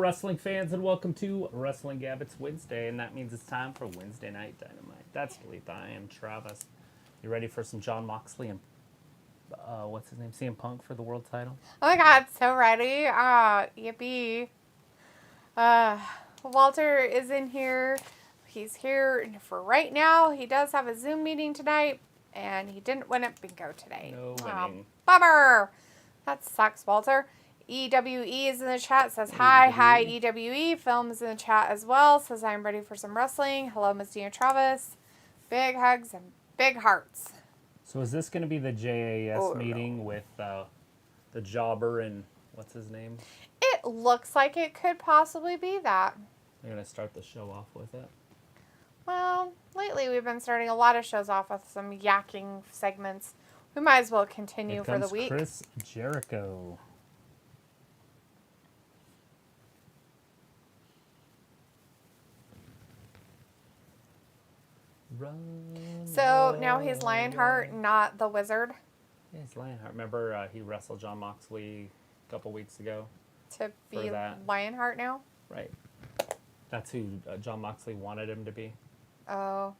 wrestling fans, and welcome to Wrestling Gab. It's Wednesday, and that means it's time for Wednesday Night Dynamite. That's Letha. I am Travis. You ready for some Jon Moxley and, what's his name, CM Punk for the world title? Oh my god, so ready. Yippee. Walter is in here. He's here for right now. He does have a Zoom meeting tonight, and he didn't win at bingo today. No winning. Bummer. That sucks, Walter. EWE is in the chat, says hi. Hi, EWE. Film is in the chat as well, says I'm ready for some wrestling. Hello, Misty and Travis. Big hugs and big hearts. So is this going to be the JAS meeting with the jobber and what's his name? It looks like it could possibly be that. They're going to start the show off with it. Well, lately we've been starting a lot of shows off with some yakking segments. We might as well continue for the week. Chris Jericho. So now he's Lionheart, not the Wizard. Yeah, he's Lionheart. Remember he wrestled Jon Moxley a couple weeks ago? To be Lionheart now? Right. That's who Jon Moxley wanted him to be. Oh.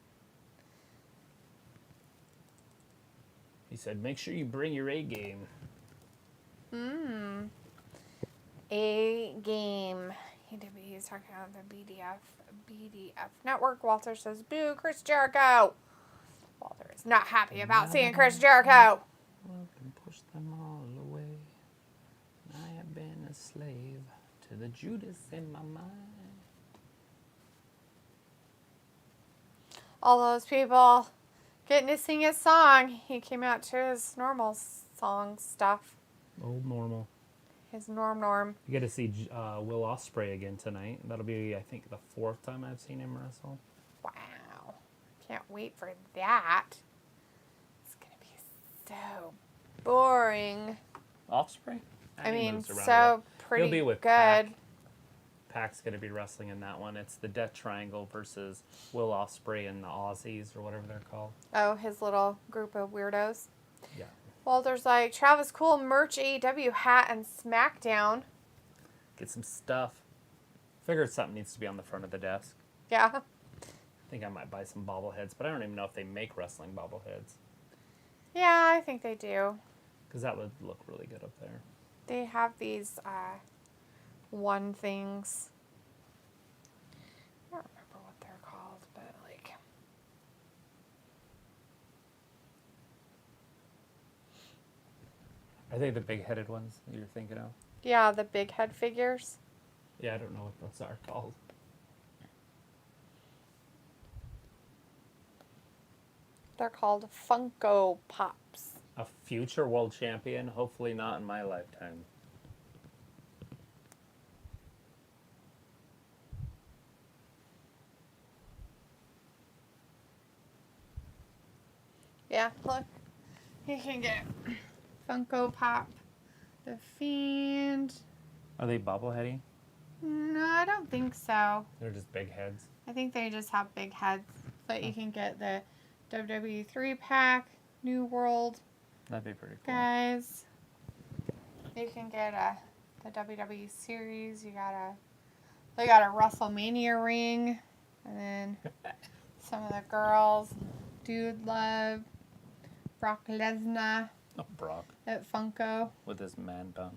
He said, make sure you bring your A game. A game. He's talking about the BDF network. Walter says, boo, Chris Jericho. Walter is not happy about seeing Chris Jericho. Push them all away. I have been a slave to the Judas in my mind. All those people getting to sing his song. He came out to his normal song stuff. Old normal. His norm. You get to see Will Ospreay again tonight. That'll be, I think, the 4th time I've seen him wrestle. Wow. Can't wait for that. It's going to be so boring. Ospreay? I mean, so pretty He'll be with good. Pac's going to be wrestling in that one. It's the Death Triangle versus Will Ospreay and the Aussies, or whatever they're called. Oh, his little group of weirdos. Yeah. Walter's like, Travis, cool merch, AEW hat, and SmackDown. Get some stuff. Figured something needs to be on the front of the desk. Yeah. I think I might buy some bobbleheads, but I don't even know if they make wrestling bobbleheads. Yeah, I think they do. Because that would look really good up there. They have these one things. I don't remember what they're called, but like... Are they the big-headed ones that you're thinking of? Yeah, the big head figures. Yeah, I don't know what those are called. They're called Funko Pops. A future world champion? Hopefully not in my lifetime. Yeah, look. You can get Funko Pop, The Fiend. Are they bobbleheady? No, I don't think so. They're just big heads. I think they just have big heads. But you can get the WWE 3-pack, New World. That'd be pretty cool. Guys. You can get the WWE series. They got a WrestleMania ring. And then some of the girls. Dude Love. Brock Lesnar. Oh, Brock. At Funko. With his man bun.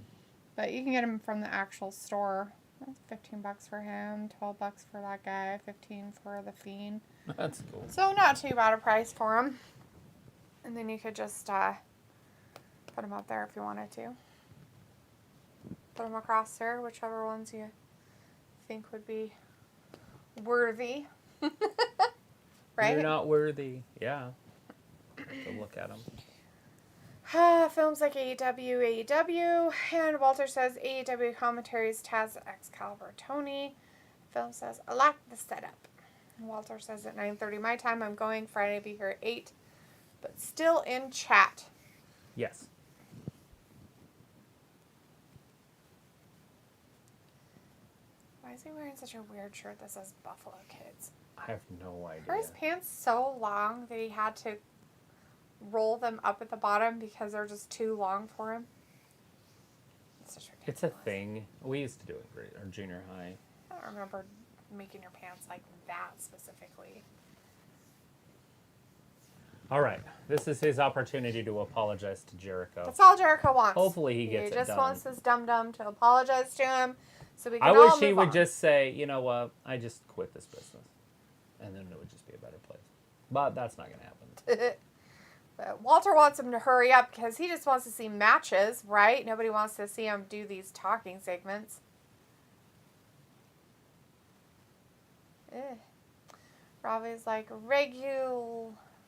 But you can get them from the actual store. That's $15 for him, $12 for that guy, $15 for the Fiend. That's cool. So not too bad a price for them. And then you could just put them up there if you wanted to. Put them across there, whichever ones you think would be worthy. Right? You're not worthy. Yeah. To look at them. Films like AEW, and Walter says AEW commentaries, Taz, Excalibur, Tony. Film says, I like the setup. Walter says at 9:30 my time, I'm going Friday, be here at 8, but still in chat. Yes. Why is he wearing such a weird shirt that says Buffalo Kids? I have no idea. Are his pants so long that he had to roll them up at the bottom because they're just too long for him? It's just ridiculous. It's a thing. We used to do it in our junior high. I don't remember making your pants like that specifically. All right. This is his opportunity to apologize to Jericho. That's all Jericho wants. Hopefully he gets it done. He just wants this dum-dum to apologize to him so we can I all wish move he would on. just say, you know what, I just quit this business. And then it would just be a better place. But that's not going to happen. But Walter wants him to hurry up because he just wants to see matches, right? Nobody wants to see him do these talking segments. Robbie's like,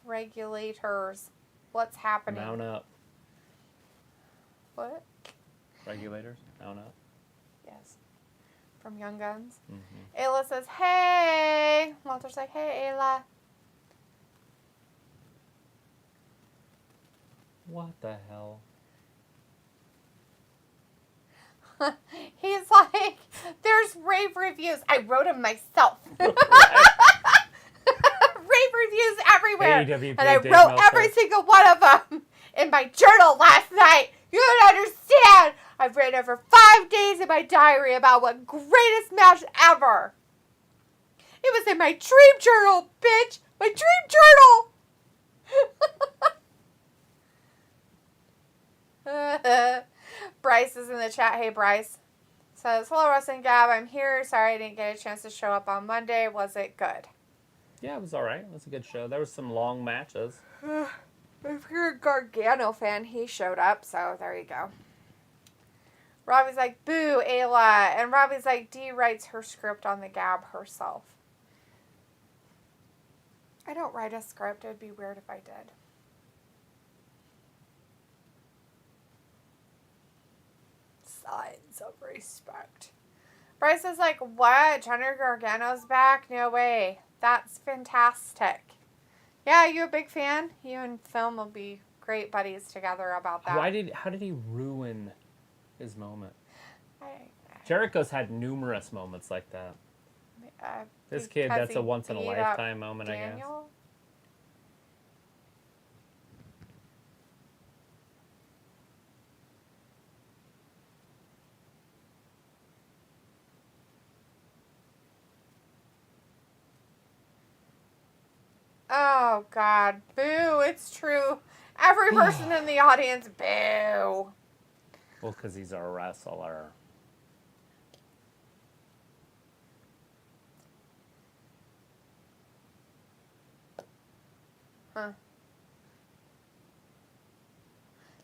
regulators. What's happening? Mount up. What? Regulators, mount up. Yes. From Young Guns. Mm-hmm. Ayla says, hey. Walter's like, hey, Ayla. What the hell? He's like, there's rave reviews. I wrote them myself. Rave reviews everywhere. AEW And I Dave wrote Meltzer. every single one of them in my journal last night. You don't understand. I've written over 5 days in my diary about what greatest match ever. It was in my dream journal, bitch. My dream journal. Bryce is in the chat. Hey, Bryce. Says, hello, Wrestling Gab. I'm here. Sorry I didn't get a chance to show up on Monday. Was it good? Yeah, it was all right. It was a good show. There were some long matches. If you're a Gargano fan, he showed up, so there you go. Robbie's like, boo, Ayla. And Robbie's like, Dee writes her script on the Gab herself. I don't write a script. It would be weird if I did. Signs of respect. Bryce is like, what? Johnny Gargano's back? No way. That's fantastic. Yeah, you a big fan? You and Film will be great buddies together about that. How did he ruin his moment? I Jericho's had numerous moments like that. This kid, that's a once in a lifetime moment, Daniel? I guess. Oh, God. Boo. It's true. Every person in the audience, boo. Well, because he's a wrestler. Huh.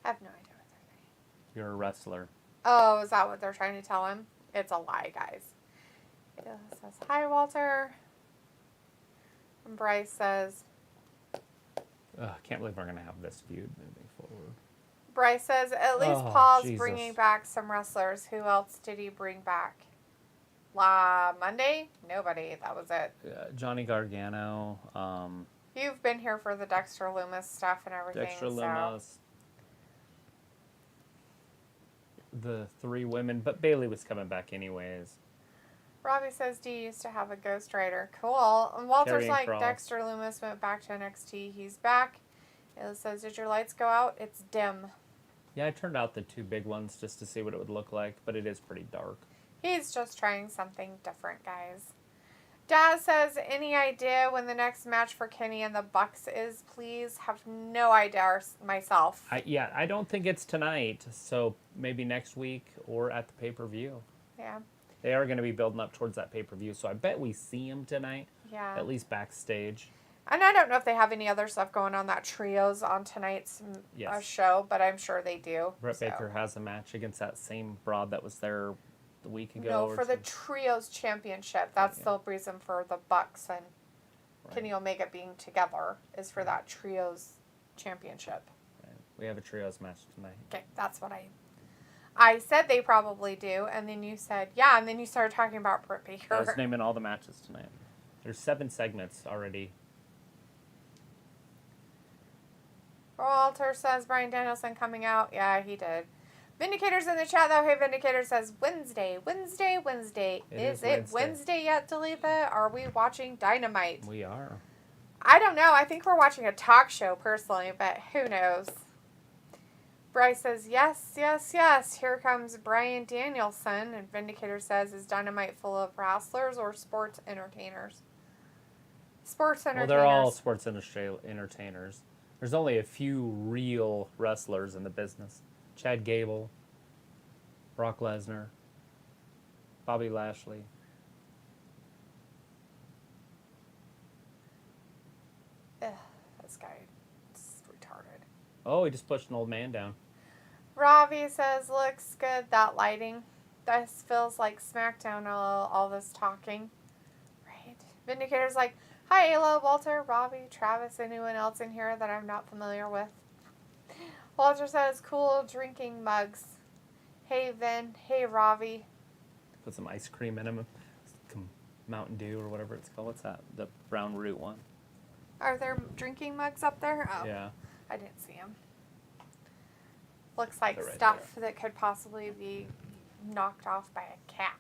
I have no idea what they're saying. You're a wrestler. Oh, is that what they're trying to tell him? It's a lie, guys. It says, hi, Walter. And Bryce says... I can't believe we're going to have this feud moving forward. Bryce says, at least Paul's bringing back some wrestlers. Who else did he bring back? Monday? Nobody. That was it. Johnny Gargano. You've been here for the Dexter Lumis stuff and everything. Dexter Lumis. The 3 women. But Bailey was coming back anyways. Robbie says D used to have a ghostwriter. Cool. And Walter's Karrion like, Kross. Dexter Lumis went back to NXT. He's back. It says, did your lights go out? It's dim. Yeah, I turned out the 2 big ones just to see what it would look like, but it is pretty dark. He's just trying something different, guys. Dad says, any idea when the next match for Kenny and the Bucks is, please? Have no idea myself. I don't think it's tonight, so maybe next week or at the pay-per-view. Yeah. They are going to be building up towards that pay-per-view, so I bet we see him tonight, Yeah. at least backstage. And I don't know if they have any other stuff going on that trios on tonight's show, but I'm sure they do. Brett Baker has a match against that same broad that was there the week ago. No, for the trios championship. That's the reason for the Bucks and Kenny Omega being together is for that trios championship. Right. We have a trios match tonight. Okay, that's what I said they probably do, and then you said, yeah, and then you started talking about Britt Baker. I was naming all the matches tonight. There's 7 segments already. Walter says Bryan Danielson coming out. Yeah, he did. Vindicator's in the chat, though. Hey, Vindicator says Wednesday. Is it Wednesday yet, Talitha? Are we watching Dynamite? We are. I don't know. I think we're watching a talk show, personally, but who knows? Bryce says, yes, yes, yes. Here comes Bryan Danielson. And Vindicator says, is Dynamite full of wrestlers or sports entertainers? Sports entertainers. Well, they're all sports industry entertainers. There's only a few real wrestlers in the business. Chad Gable, Brock Lesnar, Bobby Lashley. Ugh, this guy is retarded. Oh, he just pushed an old man down. Ravi says, looks good, that lighting. This feels like SmackDown, all this talking. Right? Vindicator's like, hi, Ayla, Walter, Ravi, Travis, anyone else in here that I'm not familiar with? Walter says, cool drinking mugs. Hey, Vin. Hey, Ravi. Put some ice cream in them. Some Mountain Dew or whatever it's called. What's that? The brown root one. Are there drinking mugs up there? Oh, Yeah. I didn't see them. Looks like They're right stuff that could possibly be knocked off by a cat.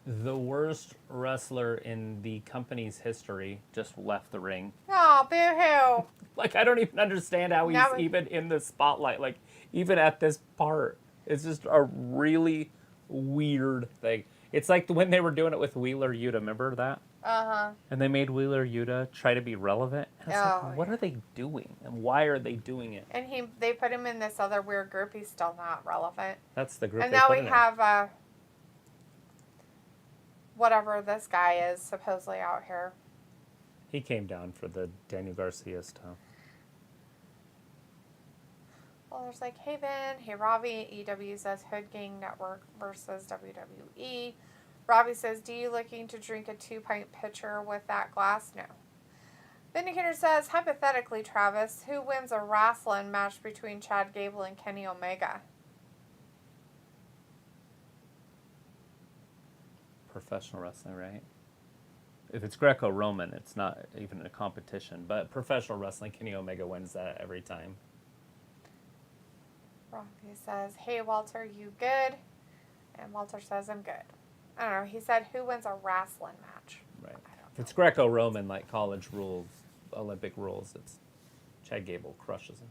The worst wrestler in the company's history just left the ring. Oh, boo-hoo. Like, I don't even understand how he's Now we- even in the spotlight. Like, even at this part. It's just a really weird thing. It's like when they were doing it with Wheeler Yuta. Remember that? Uh-huh. And they made Wheeler Yuta try to be relevant. And it's Oh, like, what are they doing? And why are they doing it? And they put him in this other weird group. He's still not relevant. That's the group And they now put we in there. have whatever this guy is supposedly out here. He came down for the Daniel Garcia stuff. Well, there's like, hey, Ben. Hey, Ravi. EW says Hood Gang Network versus WWE. Robbie says, do you looking to drink a 2-pint pitcher with that glass? No. Vindicator says, hypothetically, Travis, who wins a wrestling match between Chad Gable and Kenny Omega? Professional wrestling, right? If it's Greco-Roman, it's not even a competition. But professional wrestling, Kenny Omega wins that every time. Robbie says, hey, Walter, you good? And Walter says, I'm good. I don't know. He said, who wins a wrestling match? Right. I don't If it's Greco-Roman, like college rules, Olympic rules, it's Chad Gable crushes him.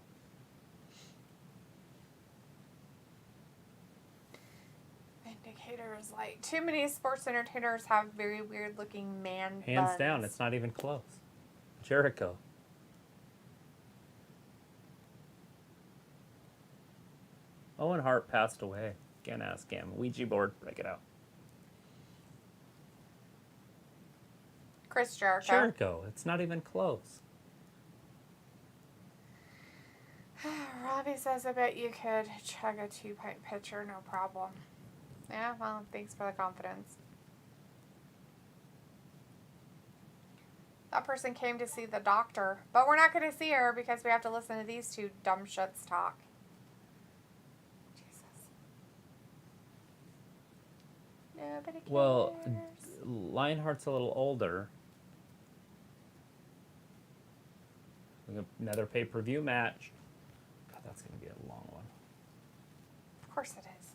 Vindicator is like, too many sports entertainers have very weird looking man Hands buns. down, it's not even close. Jericho. Owen Hart passed away. Can't ask him. Ouija board, break it out. Chris Jericho. Jericho, it's not even close. Robbie says, I bet you could chug a 2-pint pitcher, no problem. Yeah, well, thanks for the confidence. That person came to see the doctor, but we're not going to see her because we have to listen to these two dumb shits talk. Jesus. Nobody cares. Well, Lionheart's a little older. Another pay-per-view match. God, that's going to be a long one. Of course it is.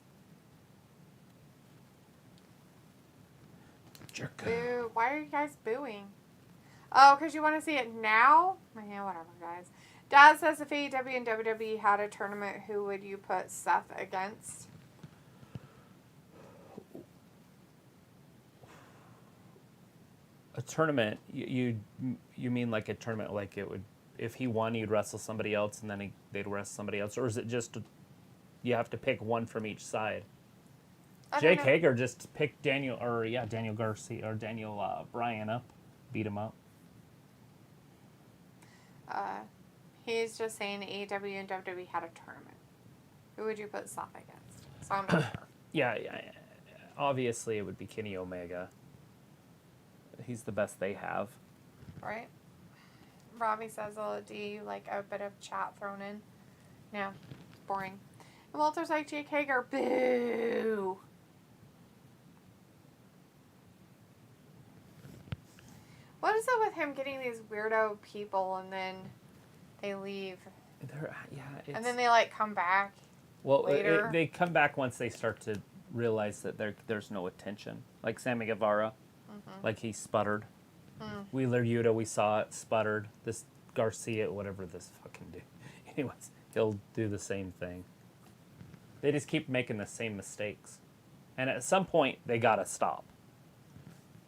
Jericho. Boo. Why are you guys booing? Oh, because you want to see it now? Yeah, whatever, guys. Dad says if AEW and WWE had a tournament, who would you put Seth against? A tournament, you mean like a tournament like it would, if he won, you'd wrestle somebody else and then they'd wrestle somebody else? Or is it just you have to pick one from each side? Jake Hager just picked Daniel Garcia, or Daniel Bryan up, beat him up. He's just saying AEW and WWE had a tournament. Who would you put Seth against? So I'm not sure. Yeah, obviously it would be Kenny Omega. He's the best they have. Right? Robbie says, oh, do you like a bit of chat thrown in? No. It's boring. And Walter's like, Jake Hager, boo. What is it with him getting these weirdo people and then they leave? And then they like come back later? They come back once they start to realize that there's no attention. Like Sammy Guevara. Like he sputtered. Wheeler Yuta, we saw it, sputtered. This Garcia, whatever this fucking dude. Anyways, he'll do the same thing. They just keep making the same mistakes. And at some point, they gotta stop.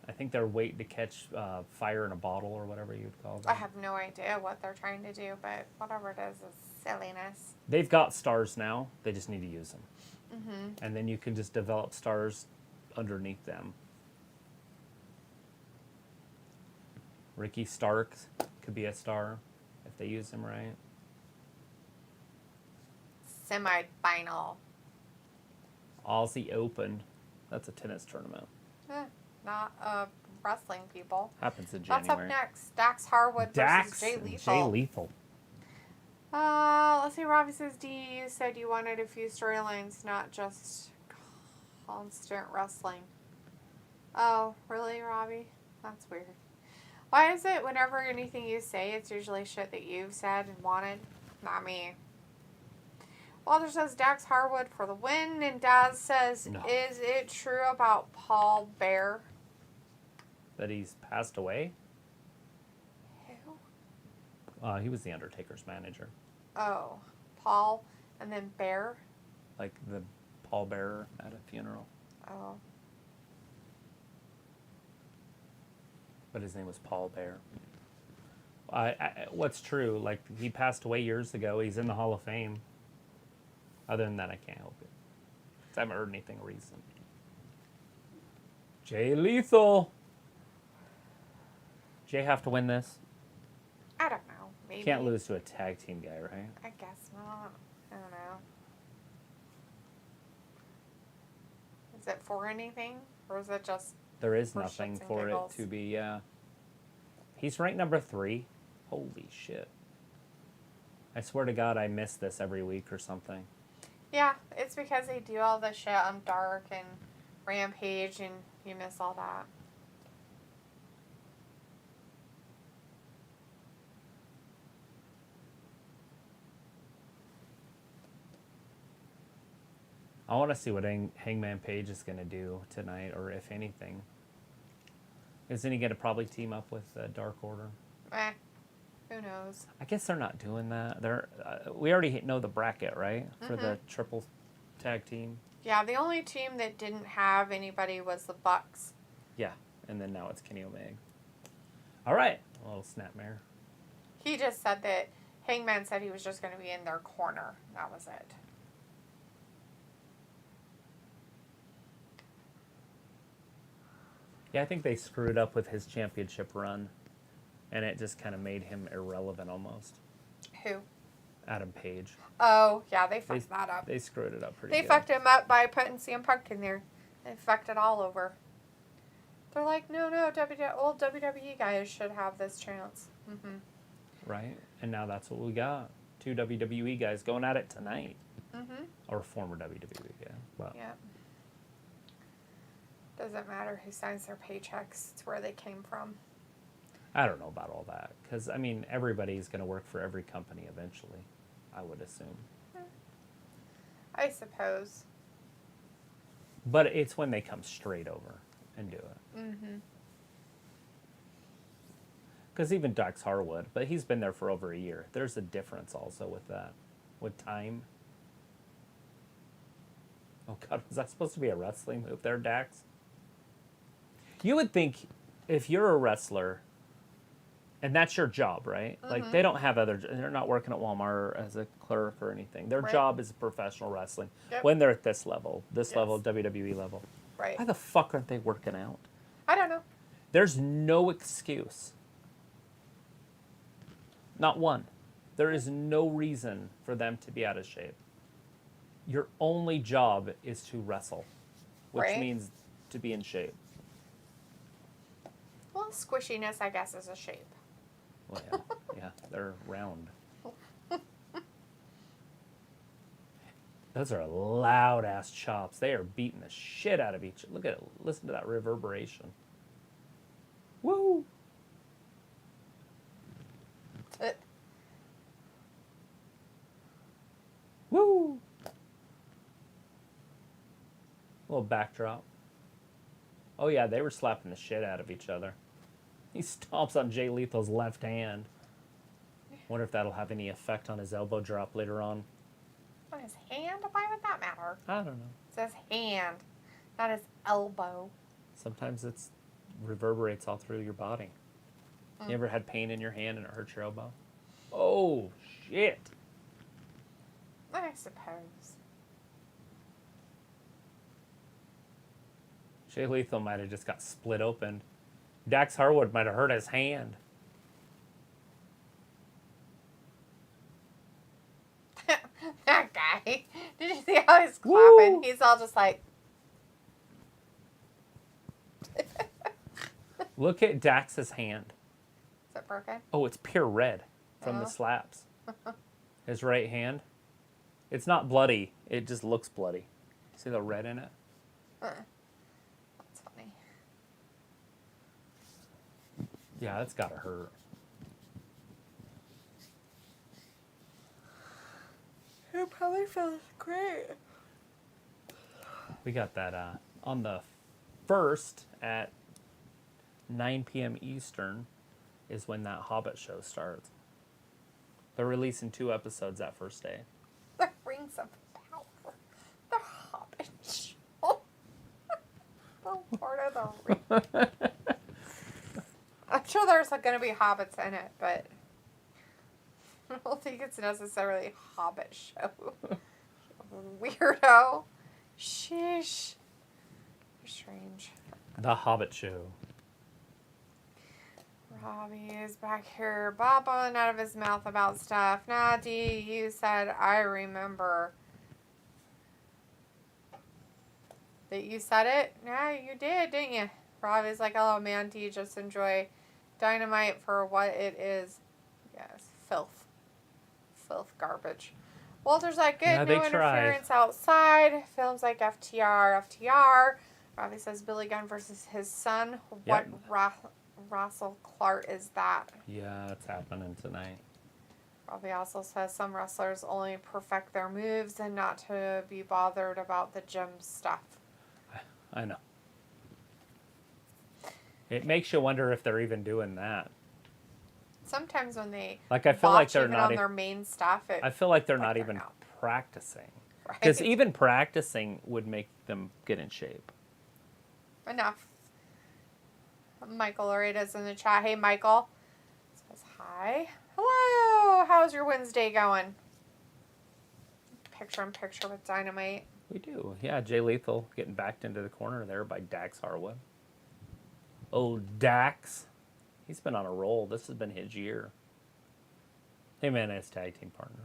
I think they're waiting to catch fire in a bottle or whatever you'd call that. I have no idea what they're trying to do, but whatever it is silliness. They've got stars now. They just need to use them. And then you can just develop stars underneath them. Ricky Starks could be a star if they use him right. Semi-final. Aussie Open. That's a tennis tournament. Not wrestling people. Happens in That's January. up next. Dax Harwood versus Jay Lethal. Jay Lethal. Let's see. Robbie says, D, you said you wanted a few storylines, not just constant wrestling. Oh, really, Robbie? That's weird. Why is it whenever anything you say, it's usually shit that you've said and wanted? Not me. Walter says Dax Harwood for the win, and Daz says, No. Is it true about Paul Bear? That he's passed away? Who? He was the Undertaker's manager. Oh, Paul, and then Bear? Like the pallbearer at a funeral. Oh. But his name was Paul Bear. What's true, like he passed away years ago. He's in the Hall of Fame. Other than that, I can't help it. 'Cause I haven't heard anything recent. Jay Lethal. Jay have to win this? I don't know. Maybe. Can't lose to a tag team guy, right? I guess not. I don't know. Is it for anything? Or is it just... There is For nothing shits and for giggles. it to be, yeah. He's ranked number 3. Holy shit. I swear to God, I miss this every week or something. Yeah, it's because they do all the shit on Dark and Rampage and you miss all that. I want to see what Hangman Page is going to do tonight, or if anything. Isn't he going to probably team up with Dark Order? Who knows? I guess they're not doing that. They're we already know the bracket, right? For the triple tag team. Yeah, the only team that didn't have anybody was the Bucks. Yeah, and then now it's Kenny Omega. All right, a little snapmare. He just said that Hangman said he was just going to be in their corner. That was it. Yeah, I think they screwed up with his championship run, and it just kind of made him irrelevant almost. Who? Adam Page. Oh, yeah, they fucked that up. They screwed it up pretty They good. fucked him up by putting CM Punk in there. They fucked it all over. They're like, no, old WWE guys should have this chance. Mm-hmm. Right? And now that's what we got. 2 WWE guys going at it tonight. Mm-hmm. Or former WWE guy. Well, Yeah. Doesn't matter who signs their paychecks. It's where they came from. I don't know about all that. Because, I mean, everybody's going to work for every company eventually, I would assume. I suppose. But it's when they come straight over and do it. Mm-hmm. Because even Dax Harwood, but he's been there for over a year. There's a difference also with that, with time. Oh, God, was that supposed to be a wrestling move there, Dax? You would think if you're a wrestler, and that's your job, right? Like, they don't have they're not working at Walmart as a clerk or anything. Their Right. job is professional wrestling. Yep. When they're at this level, Yes. WWE level. Right. Why the fuck aren't they working out? I don't know. There's no excuse. Not one. There is no reason for them to be out of shape. Your only job is to wrestle, which Right. means to be in shape. Well, squishiness, I guess, is a shape. Well, yeah, yeah, they're round. Those are loud ass chops. They are beating the shit out of each. Look at it. Listen to that reverberation. Woo! Woo! Little backdrop. Oh, yeah, they were slapping the shit out of each other. He stomps on Jay Lethal's left hand. Wonder if that'll have any effect on his elbow drop later on. On his hand? Why would that matter? I don't know. It says hand, not his elbow. Sometimes it reverberates all through your body. You ever had pain in your hand and it hurts your elbow? Oh, shit. I suppose. Jay Lethal might have just got split open. Dax Harwood might have hurt his hand. That guy. Did you see how he's clapping? Woo! He's all just like... Look at Dax's hand. Is it broken? Oh, it's pure red from the slaps. His right hand. It's not bloody. It just looks bloody. See the red in it? That's funny. Yeah, that's gotta hurt. It probably feels great. We got that on the 1st at 9 p.m. Eastern is when that Hobbit show starts. They're releasing 2 episodes that first day. The Rings of Power. The Hobbit show. The Lord of the Rings. I'm sure there's going to be hobbits in it, but I don't think it's necessarily a Hobbit show. Weirdo. Sheesh. You're strange. The Hobbit show. Robbie is back here babbling out of his mouth about stuff. Nah, D, you said I remember. That you said it? Yeah, you did, didn't you? Robbie's like, oh man, D, just enjoy Dynamite for what it is. Yes, filth. Filth garbage. Walter's like, good, Yeah, no interference outside. Films like FTR. Robbie says Billy Gunn versus his son. Yep. What Russell Clark is that? Yeah, it's happening tonight. Robbie also says some wrestlers only perfect their moves and not to be bothered about the gym stuff. I know. It makes you wonder if they're even doing that. Sometimes when they Like, I feel like they're even not on their main stuff, I feel like they're not they're even not. practicing. Right. Because even practicing would make them get in shape. Enough. Michael Lareda's in the chat. Hey, Michael. Says hi. Hello. How's your Wednesday going? Picture in picture with Dynamite. We do. Yeah, Jay Lethal getting backed into the corner there by Dax Harwood. Oh, Dax. He's been on a roll. This has been his year. Him and his tag team partner.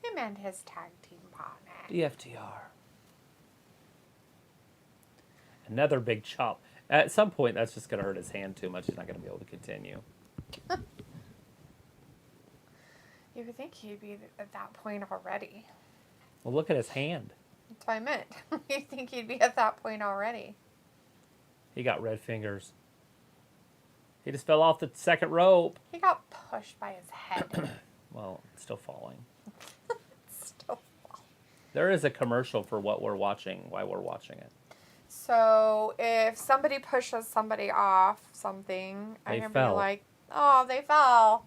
Him and his tag team partner. DFTR. Another big chop. At some point, that's just going to hurt his hand too much. He's not going to be able to continue. You would think he'd be at that point already. Well, look at his hand. That's what I meant. You'd think he'd be at that point already. He got red fingers. He just fell off the second rope. He got pushed by his head. Well, still falling. Still fall. There is a commercial for what we're watching, why we're watching it. So if somebody pushes somebody off something, They I can fell. be like, oh, they fell.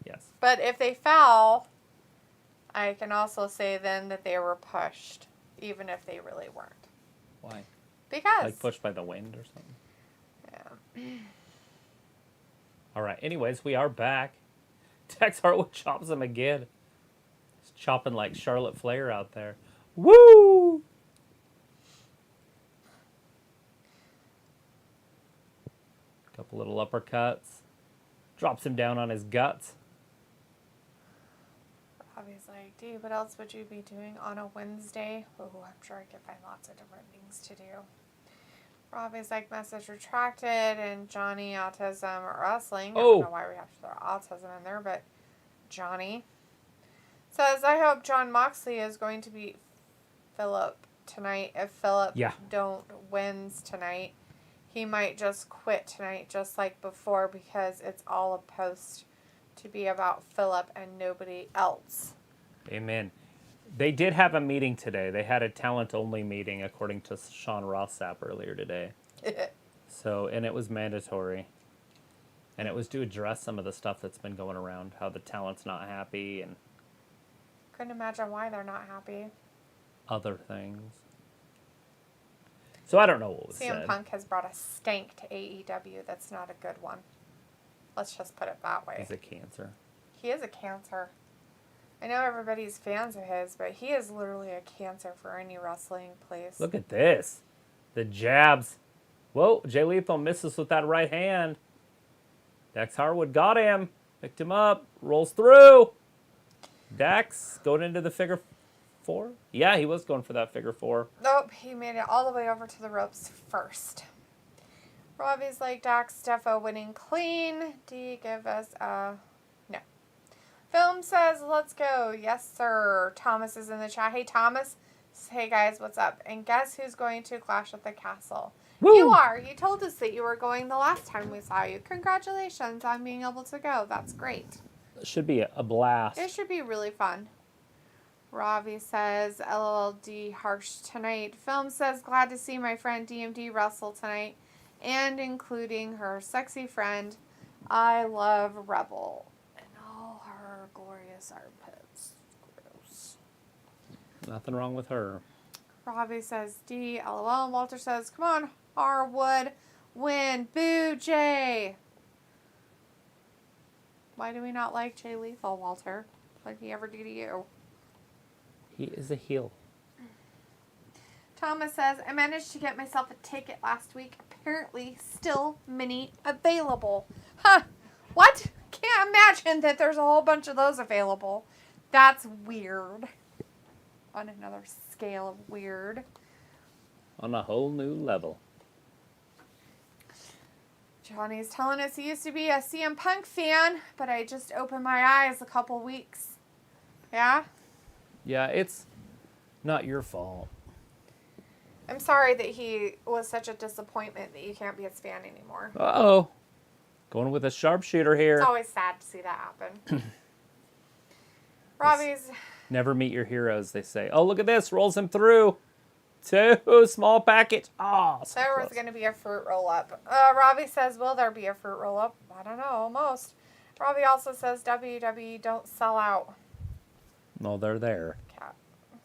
Yes. But if they fell, I can also say then that they were pushed, even if they really weren't. Why? Because. Like pushed by the wind or something? Yeah. All right. Anyways, we are back. Tex Harwood chops him again. He's chopping like Charlotte Flair out there. Woo! Couple little uppercuts. Drops him down on his guts. Robbie's like, dude, what else would you be doing on a Wednesday? Oh, I'm sure I could find lots of different things to do. Robbie's like, message retracted, and Johnny, autism, wrestling. I don't know why we have to throw autism in there, but Johnny says, I hope John Moxley is going to beat Phillip tonight. If Phillip don't wins tonight, he might just quit tonight, just like before, because it's all supposed to be about Phillip and nobody else. Amen. They did have a meeting today. They had a talent-only meeting, according to Sean Rossap earlier today. So, and it was mandatory. And it was to address some of the stuff that's been going around, how the talent's not happy and Couldn't imagine why they're not happy. other things. So I don't know what was CM said. Punk has brought a stank to AEW. That's not a good one. Let's just put it that way. He's a cancer. He is a cancer. I know everybody's fans of his, but he is literally a cancer for any wrestling place. Look at this. The jabs. Whoa, Jay Lethal misses with that right hand. Dax Harwood got him. Picked him up. Rolls through. Dax going into the figure four? Yeah, he was going for that figure four. Nope, he made it all the way over to the ropes first. Robbie's like, Dax, Defo winning clean. D, give us a... No. Film says, let's go. Yes, sir. Thomas is in the chat. Hey, Thomas. Hey, guys, what's up? And guess who's going to Clash at the Castle? Woo! You are. You told us that you were going the last time we saw you. Congratulations on being able to go. That's great. It should be a blast. It should be really fun. Robbie says, LLD harsh tonight. Film says, glad to see my friend DMD wrestle tonight, and including her sexy friend. I love Rebel. And all her glorious armpits. Gross. Nothing wrong with her. Robbie says, D, LOL. And Walter says, come on, Harwood, win. Boo, Jay. Why do we not like Jay Lethal, Walter? What did he ever do to you? He is a heel. Thomas says, I managed to get myself a ticket last week. Apparently, still many available. Huh. What? Can't imagine that there's a whole bunch of those available. That's weird. On another scale of weird. On a whole new level. Johnny's telling us he used to be a CM Punk fan, but I just opened my eyes a couple weeks. Yeah? Yeah, it's not your fault. I'm sorry that he was such a disappointment that you can't be his fan anymore. Uh-oh. Going with a sharpshooter here. It's always sad to see that happen. Robbie's... Never meet your heroes, they say. Oh, look at this. Rolls him through. 2 small package. Oh, so There was close. going to be a fruit roll-up. Robbie says, will there be a fruit roll-up? I don't know, almost. Robbie also says, WWE don't sell out. No, they're there. Cat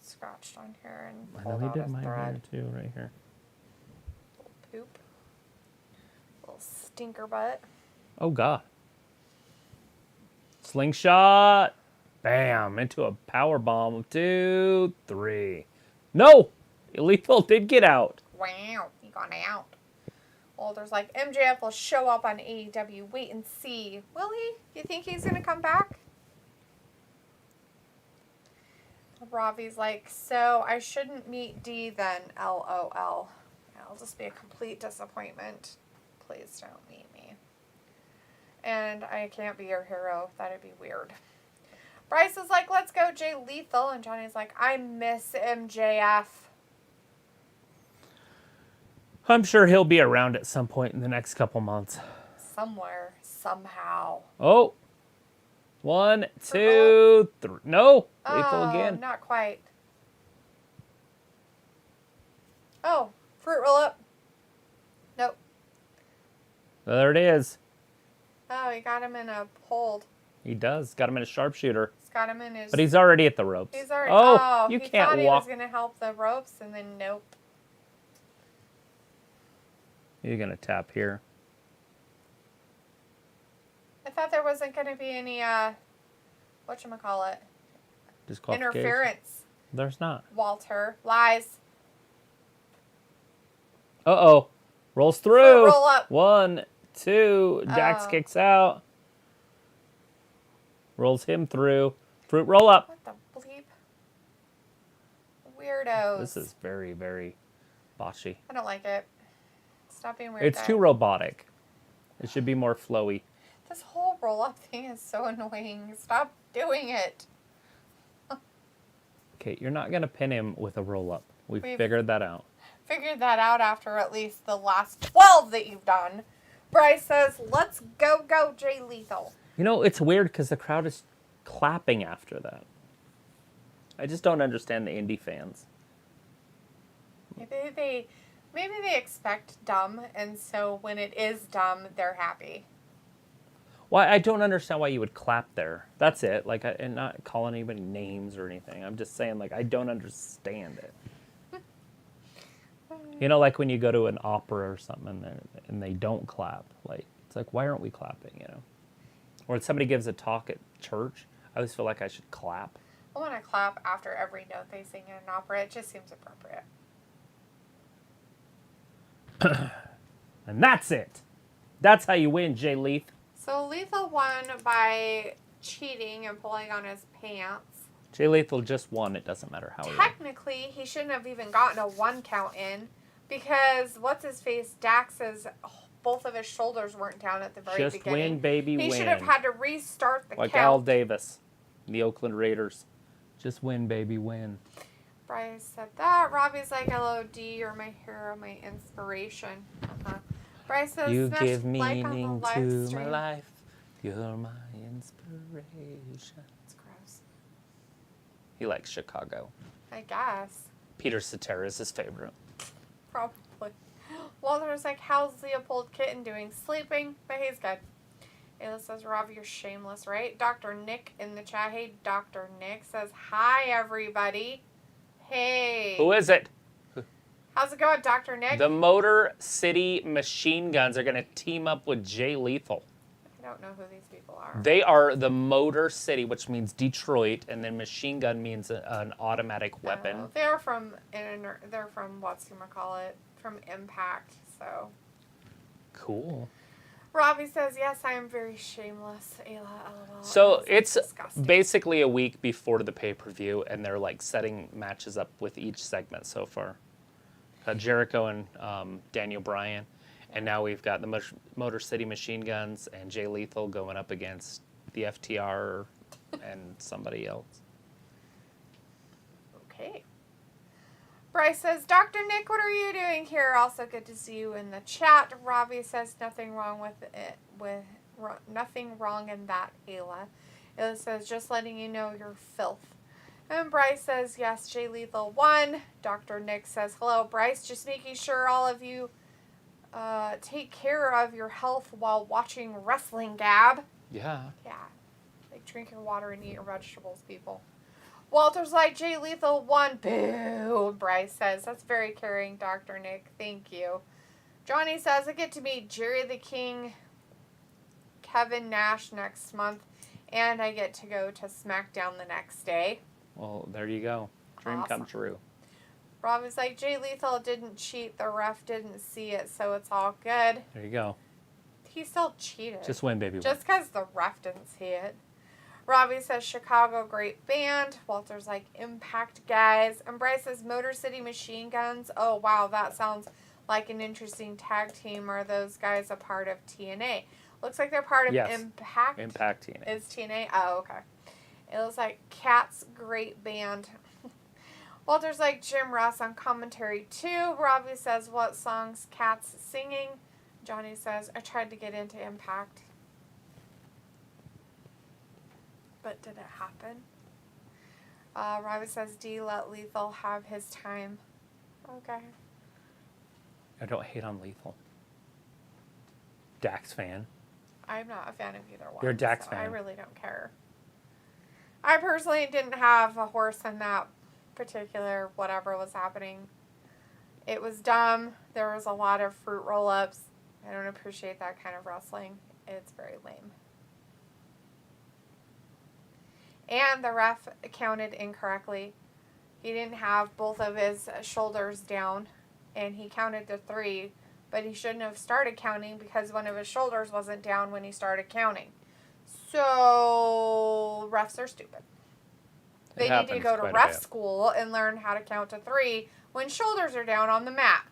scratched on here and I know pulled he out did his mine here thread. too, right here. Poop. Little stinker butt. Oh, God. Slingshot. Bam. Into a power bomb of 2, 3. No! Lethal did get out. Wow, he got out. Walter's like, MJF will show up on AEW. Wait and see. Will he? You think he's going to come back? Robbie's like, so I shouldn't meet D then, LOL. It'll just be a complete disappointment. Please don't meet me. And I can't be your hero. That'd be weird. Bryce is like, let's go Jay Lethal. And Johnny's like, I miss MJF. I'm sure he'll be around at some point in the next couple months. Somewhere, somehow. Oh. 1, 2, 3. No. Lethal Oh, again. not quite. Oh, fruit roll up. Nope. There it is. Oh, he got him in a hold. He does. Got him in a sharpshooter. He's got him in his... But he's already at the ropes. He's already... Oh, you he can't thought he walk. was going to help the ropes, and then nope. You're going to tap here. I thought there wasn't going to be any, whatchamacallit? Disqualification. Interference. There's not. Walter. Lies. Uh-oh. Rolls through. Roll up. 1, 2. Dax Oh. kicks out. Rolls him through. Fruit roll up. What the bleep? Weirdos. This is very, very botchy. I don't like it. Stop being weird, It's guys. too robotic. It should be more flowy. This whole roll-up thing is so annoying. Stop doing it. Okay, you're not going to pin him with a roll up. We've We've- figured that out. Figured that out after at least the last 12 that you've done. Bryce says, let's go, Jay Lethal. You know, it's weird because the crowd is clapping after that. I just don't understand the indie fans. Maybe they expect dumb, and so when it is dumb, they're happy. Why I don't understand why you would clap there. That's it. Like, and not calling anybody names or anything. I'm just saying, like, I don't understand it. You know, like when you go to an opera or something and they don't clap. Like, it's like, why aren't we clapping? You know, or when somebody gives a talk at church, I always feel like I should clap. I want to clap after every note they sing in an opera. It just seems appropriate. And that's it. That's how you win, Jay Leith. So Lethal won by cheating and pulling on his pants. Jay Lethal just won. It doesn't matter how he won. Technically, he shouldn't have even gotten a 1 count in because what's-his-face, Dax's, both of his shoulders weren't down at the very Just beginning. win, baby, He win. should have had to restart the Like count. Al Davis, the Oakland Raiders. Just win, baby, win. Bryce said that. Robbie's like, LOD, you're my hero, my inspiration. Bryce says, You smash give like on the meaning live to stream. my life. You're my inspiration. It's gross. He likes Chicago. I guess. Peter Cetera is his favorite. Probably. Walter's like, how's Leopold Kitten doing? Sleeping, but he's good. Ayla says, Rob, you're shameless, right? Dr. Nick in the chat. Hey, Dr. Nick says, hi, everybody. Hey. Who is it? How's it going, Dr. Nick? The Motor City Machine Guns are going to team up with Jay Lethal. I don't know who these people are. They are the Motor City, which means Detroit, and then machine gun means an automatic weapon. They're from whatchamacallit, from Impact, so. Cool. Robbie says, yes, I am very shameless. Ayla, LOL. So it's disgusting. basically a week before the pay-per-view, and they're like setting matches up with each segment so far. Jericho and Daniel Bryan. And now we've got the Motor City Machine Guns and Jay Lethal going up against the FTR and somebody else. Okay. Bryce says, Dr. Nick, what are you doing here? Also good to see you in the chat. Robbie says, nothing wrong with it. Nothing wrong in that, Ayla. Ayla says, just letting you know you're filth. And Bryce says, yes, Jay Lethal won. Dr. Nick says, hello, Bryce. Just making sure all of you take care of your health while watching wrestling, Gab. Yeah. Yeah. Like, drink your water and eat your vegetables, people. Walter's like, Jay Lethal won. Boo. Bryce says, that's very caring, Dr. Nick. Thank you. Johnny says, I get to meet Jerry the King, Kevin Nash next month, and I get to go to SmackDown the next day. Well, there you go. Dream come true. Rob is like, Jay Lethal didn't cheat. The ref didn't see it, so it's all good. There you go. He still cheated. Just win, baby. Just because the ref didn't see it. Robbie says, Chicago, great band. Walter's like, Impact guys. And Bryce says, Motor City Machine Guns. Oh, wow, that sounds like an interesting tag team. Are those guys a part of TNA? Looks like they're part of Impact. Impact TNA. Is TNA? Oh, okay. It looks like Cat's great band. Walter's like, Jim Ross on commentary too. Robbie says, what songs Cat's singing? Johnny says, I tried to get into Impact. But did it happen? Robbie says, D, let Lethal have his time. Okay. I don't hate on Lethal. Dax fan. I'm not a fan of either one. You're a Dax so fan. I really don't care. I personally didn't have a horse in that particular whatever was happening. It was dumb. There was a lot of fruit roll-ups. I don't appreciate that kind of wrestling. It's very lame. And the ref counted incorrectly. He didn't have both of his shoulders down, and he counted to 3, but he shouldn't have started counting because one of his shoulders wasn't down when he started counting. So, refs are stupid. They need to go to ref school and learn how to count to 3 when shoulders are down on the mat.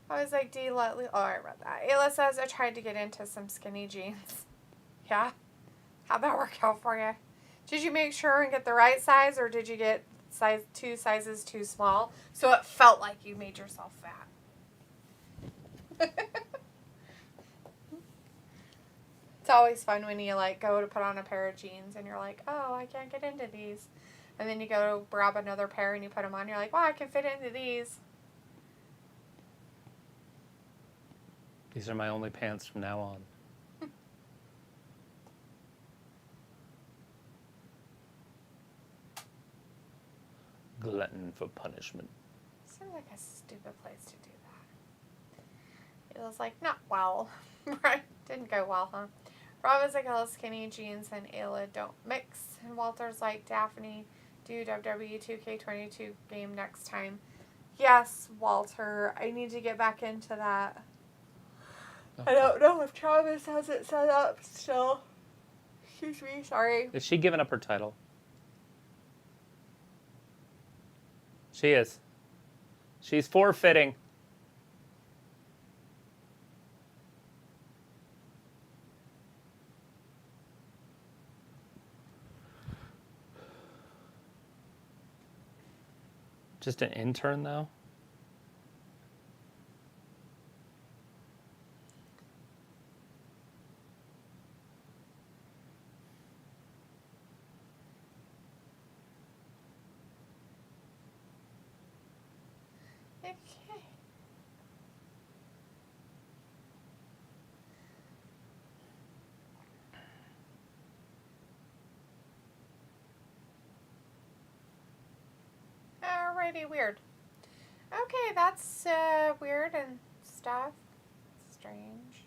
I was like, I read that. Ayla says, I tried to get into some skinny jeans. Yeah? How'd that work out for you? Did you make sure and get the right size, or did you get 2 sizes too small so it felt like you made yourself fat? It's always fun when you, like, go to put on a pair of jeans and you're like, oh, I can't get into these. And then you go to grab another pair and you put them on. You're like, wow, I can fit into these. These are my only pants from now on. Glutton for punishment. Seems like a stupid place to do that. It was like, not well. Right? Didn't go well, huh? Rob is like, oh, skinny jeans and Ayla don't mix. And Walter's like, Daphne, do WWE 2K22 game next time. Yes, Walter. I need to get back into that. Okay. I don't know if Travis has it set up still. Excuse me, sorry. Is she giving up her title? She is. She's forfeiting. Just an intern, though? Okay. Alrighty, weird. Okay, that's weird and stuff. Strange.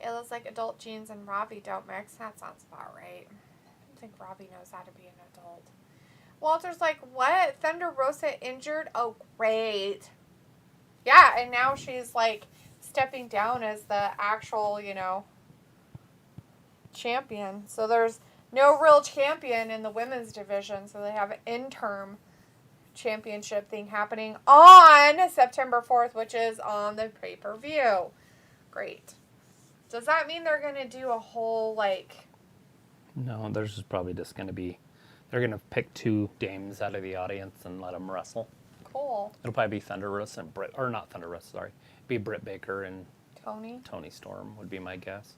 It looks like adult jeans and Robbie don't mix. That sounds about right. I don't think Robbie knows how to be an adult. Walter's like, what? Thunder Rosa injured? Oh, great. Yeah, and now she's like stepping down as the actual, you know, champion. So there's no real champion in the women's division. So they have an interim championship thing happening on September 4th, which is on the pay-per-view. Great. Does that mean they're going to do a whole, like... No, there's just probably just going to be... They're going to pick two dames out of the audience and let them wrestle. Cool. It'll probably be Thunder Rosa and Britt... Or not Thunder Rosa, sorry. Be Britt Baker and... Tony Storm would be my guess.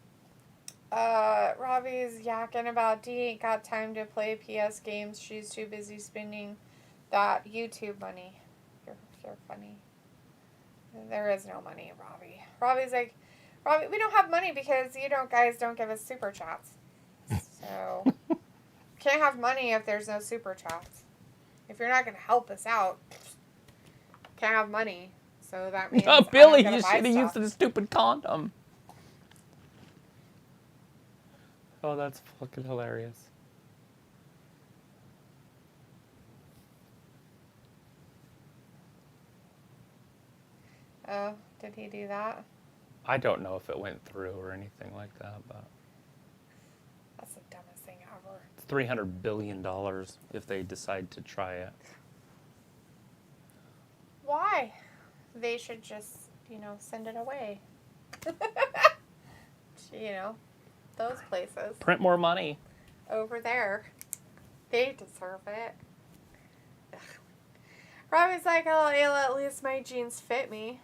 Robbie's yakking about Dee ain't got time to play PS games. She's too busy spending that YouTube money. You're funny. There is no money, Robbie. Robbie's like, Robbie, we don't have money because you guys don't give us super chats. So, can't have money if there's no super chats. If you're not going to help us out, can't have money. So that means Billy, you should have used the stupid condom. Oh, that's fucking hilarious. Oh, did he do that? I don't know if it went through or anything like that, but... That's the dumbest thing ever. It's $300 billion if they decide to try it. Why? They should just, send it away. Those places. Print more money. Over there. They deserve it. Ugh. Robbie's like, oh, Ayla, at least my jeans fit me.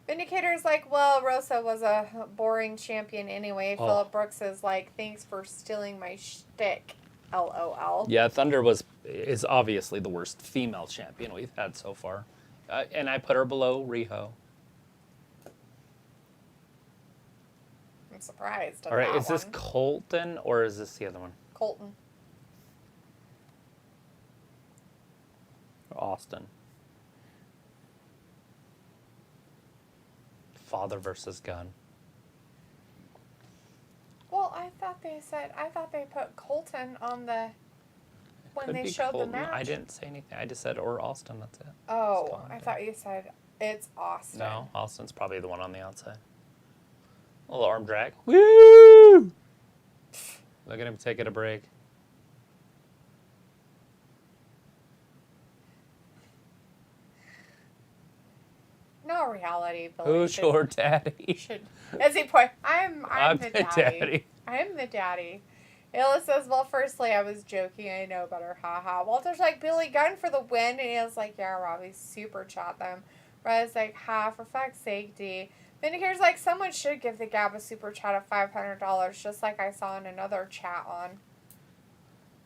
Vindicator's like, well, Rosa was a boring champion anyway. Oh. Phillip Brooks is like, thanks for stealing my shtick. LOL. Yeah, Thunder is obviously the worst female champion we've had so far. And I put her below Riho. I'm surprised. All right, is this Colton or is this the other one? Colton. Or Austin. Father versus Gunn. Well, I thought they put Colton on the when they showed Colton. the match. I didn't say anything. I just said or Austin. That's it. Oh, I thought you said it's Austin. No, Austin's probably the one on the outside. A little arm drag. Woo! Look at him taking a break. No reality, Billy. Who's your daddy? As he point, I'm the daddy. daddy. I'm the daddy. Ayla says, well, firstly, I was joking. I know better. Haha. Walter's like, Billy Gunn for the win. And Ayla's like, yeah, Robbie super chat them. Rod's like, ha, for fuck's sake, D. And here's like, someone should give the Gab a super chat of $500, just like I saw in another chat on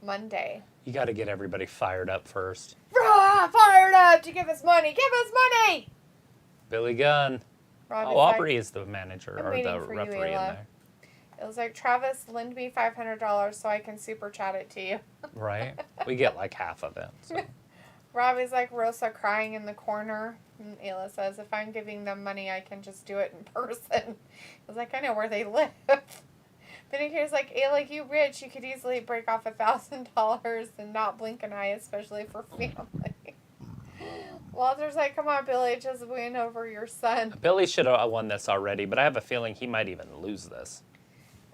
Monday. You got to get everybody fired up first. Fired up to give us money. Give us money! Billy Gunn. Robbie's Aubrey like, is the manager I'm or waiting the for you, referee in Ayla. there. It was like, Travis, lend me $500 so I can super chat it to you. Right? We get like half of it. So. Robbie's like, Rosa crying in the corner. And Ayla says, if I'm giving them money, I can just do it in person. I was like, I know where they live. But here's like, Ayla, you rich. You could easily break off $1,000 and not blink an eye, especially for family. Walter's like, come on, Billy, just win over your son. Billy should have won this already, but I have a feeling he might even lose this.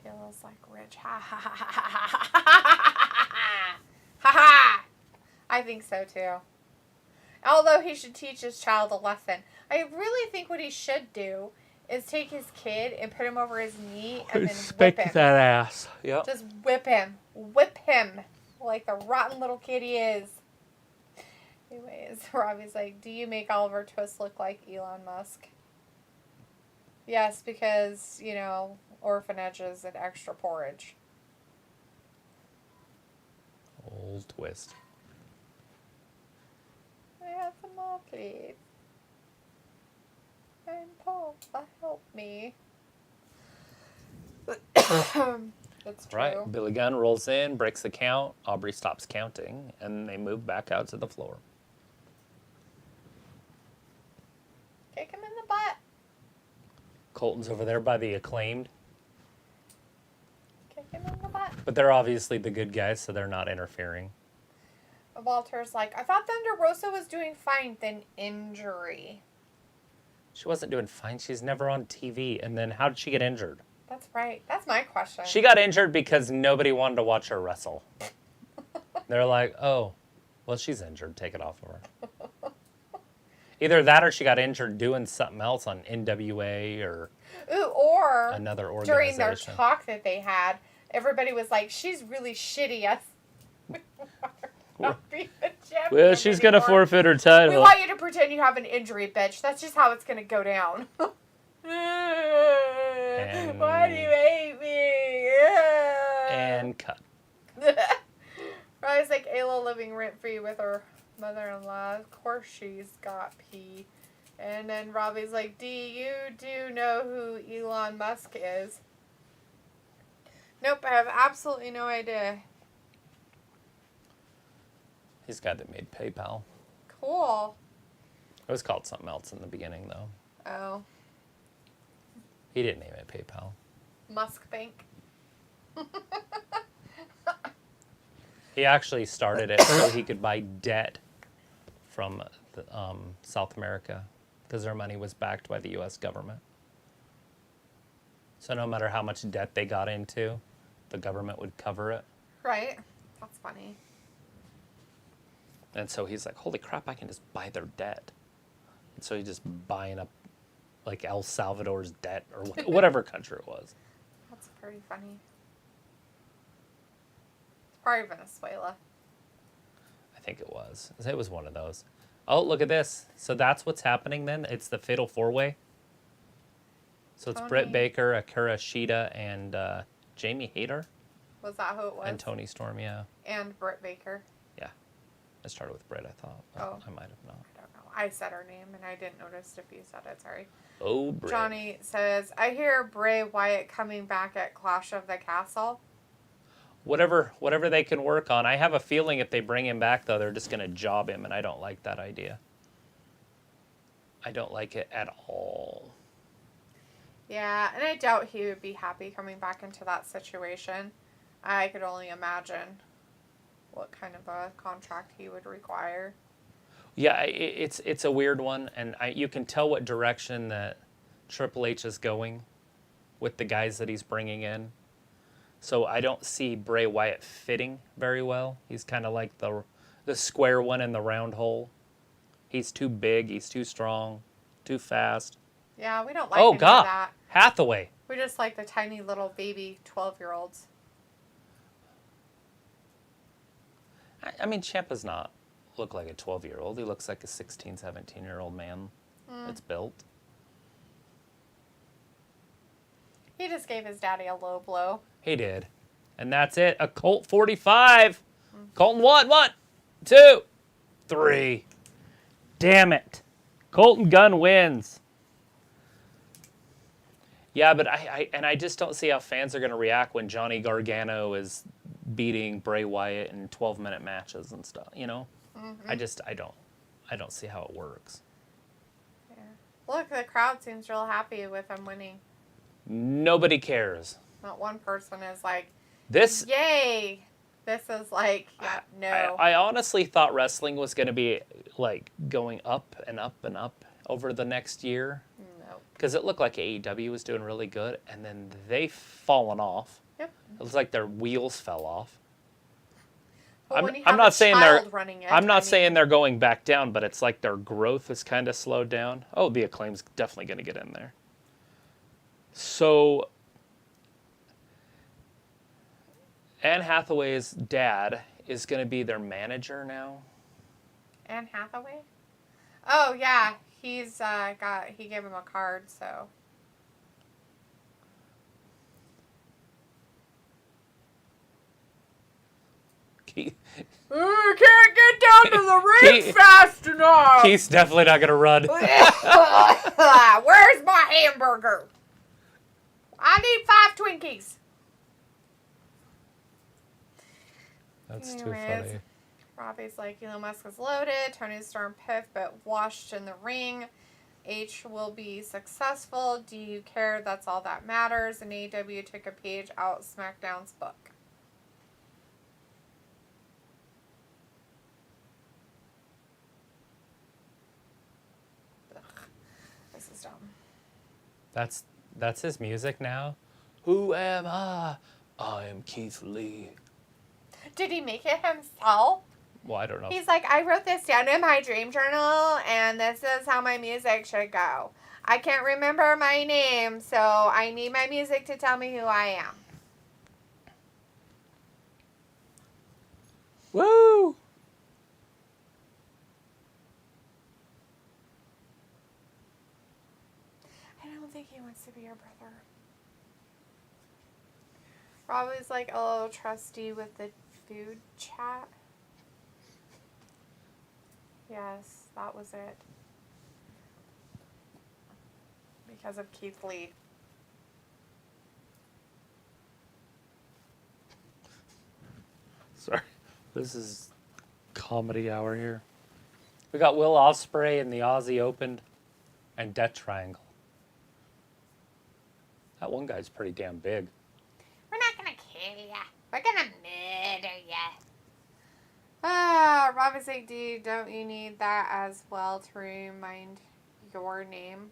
Ayla's like, rich. Ha ha ha ha ha ha ha ha ha. I think so too. Although he should teach his child a lesson. I really think what he should do is take his kid and put him over his knee and then whip him. that ass. Yep. Just whip him. Whip him. Like the rotten little kid he is. Anyways, Robbie's like, do you make Oliver Twist look like Elon Musk? Yes, because, you know, orphanages and extra porridge. Old Twist. I have some more, please. And Paul, help me. That's true. Right. Billy Gunn rolls in, breaks the count. Aubrey stops counting, and they move back out to the floor. Kick him in the butt. Colton's over there by the Acclaimed. Kick him in the butt. But they're obviously the good guys, so they're not interfering. Walter's like, I thought Thunder Rosa was doing fine, then injury. She wasn't doing fine. She's never on TV. And then how did she get injured? That's right. That's my question. She got injured because nobody wanted to watch her wrestle. They're like, oh, well, she's injured. Take it off of her. Either that or she got injured doing something else on NWA or during another organization. their talk that they had, everybody was like, she's really shitty. Us. Well, she's going to forfeit her title. We want you to pretend you have an injury, bitch. That's just how it's going to go down. And, why do you hate me? And cut. Rise like Ayla living rent-free with her mother-in-law. Of course she's got pee. And then Robbie's like, you do know who Elon Musk is? Nope, I have absolutely no idea. He's the guy that made PayPal. Cool. It was called something else in the beginning, though. Oh. He didn't name it PayPal. Musk Bank. He actually started it so he could buy debt from South America because their money was backed by the U.S. government. So no matter how much debt they got into, the government would cover it. Right. That's funny. And so he's like, holy crap, I can just buy their debt. And so he's just buying up like El Salvador's debt or whatever country it was. That's pretty funny. It's probably Venezuela. I think it was. It was one of those. Oh, look at this. So that's what's happening then? It's the Fatal 4-Way? So it's Tony. Britt Baker, Akira Shida, and Jamie Hayter? Was that who it was? And Tony Storm, yeah. And Britt Baker. Yeah. I started with Britt, I thought. Oh. I might have not. I don't know. I said her name and I didn't notice if you said it. Sorry. Oh, Britt. Johnny says, I hear Bray Wyatt coming back at Clash of the Castle. Whatever they can work on. I have a feeling if they bring him back, though, they're just going to job him, and I don't like that idea. I don't like it at all. Yeah, and I doubt he would be happy coming back into that situation. I could only imagine what kind of a contract he would require. Yeah, it's a weird one, and you can tell what direction that Triple H is going with the guys that he's bringing in. So I don't see Bray Wyatt fitting very well. He's kind of like the square one in the round hole. He's too big, he's too strong, too fast. Yeah, we don't like any of that. Hathaway. We just like the tiny little baby 12-year-olds. I mean, Ciampa's not look like a 12-year-old. He looks like a 16, 17-year-old man that's built. He just gave his daddy a low blow. He did. And that's it. A Colt 45. Colton 1, 2, 3. Damn it. Colton Gunn wins. Yeah, but I just don't see how fans are going to react when Johnny Gargano is beating Bray Wyatt in 12-minute matches and stuff, you know? Mm-hmm. I don't see how it works. Yeah. Look, the crowd seems real happy with him winning. Nobody cares. Not one person is like, this. Yay! This is like, yeah, no. I honestly thought wrestling was going to be like going up and up and up over the next year. No. Because it looked like AEW was doing really good, and then they've fallen off. Yep. It was like their wheels fell off. I'm not saying they're going back down, but it's like their growth is kind of slowed down. Oh, the Acclaim's definitely going to get in there. So, Anne Hathaway's dad is going to be their manager now. Anne Hathaway? Oh yeah, he gave him a card, so. You can't get down to the ring fast enough. Keith's definitely not gonna run. Where's my hamburger? I need 5 Twinkies. That's too funny. Robbie's like, Elon Musk is loaded. Tony Storm piff, but washed in the ring. H will be successful. Do you care? That's all that matters. And AEW took a page out of SmackDown's book. This is dumb. That's his music now? Who am I? I am Keith Lee. Did he make it himself? Well, I don't know. He's like, I wrote this down in my dream journal, and this is how my music should go. I can't remember my name, so I need my music to tell me who I am. Woo! I don't think he wants to be your brother. Robbie's like a little trusty with the food chat. Yes, that was it. Because of Keith Lee. Sorry. This is comedy hour here. We got Will Ospreay in the Aussie Open and Death Triangle. That one guy's pretty damn big. We're not going to kill ya. We're going to murder ya. Robbie's like, dude, don't you need that as well to remind your name?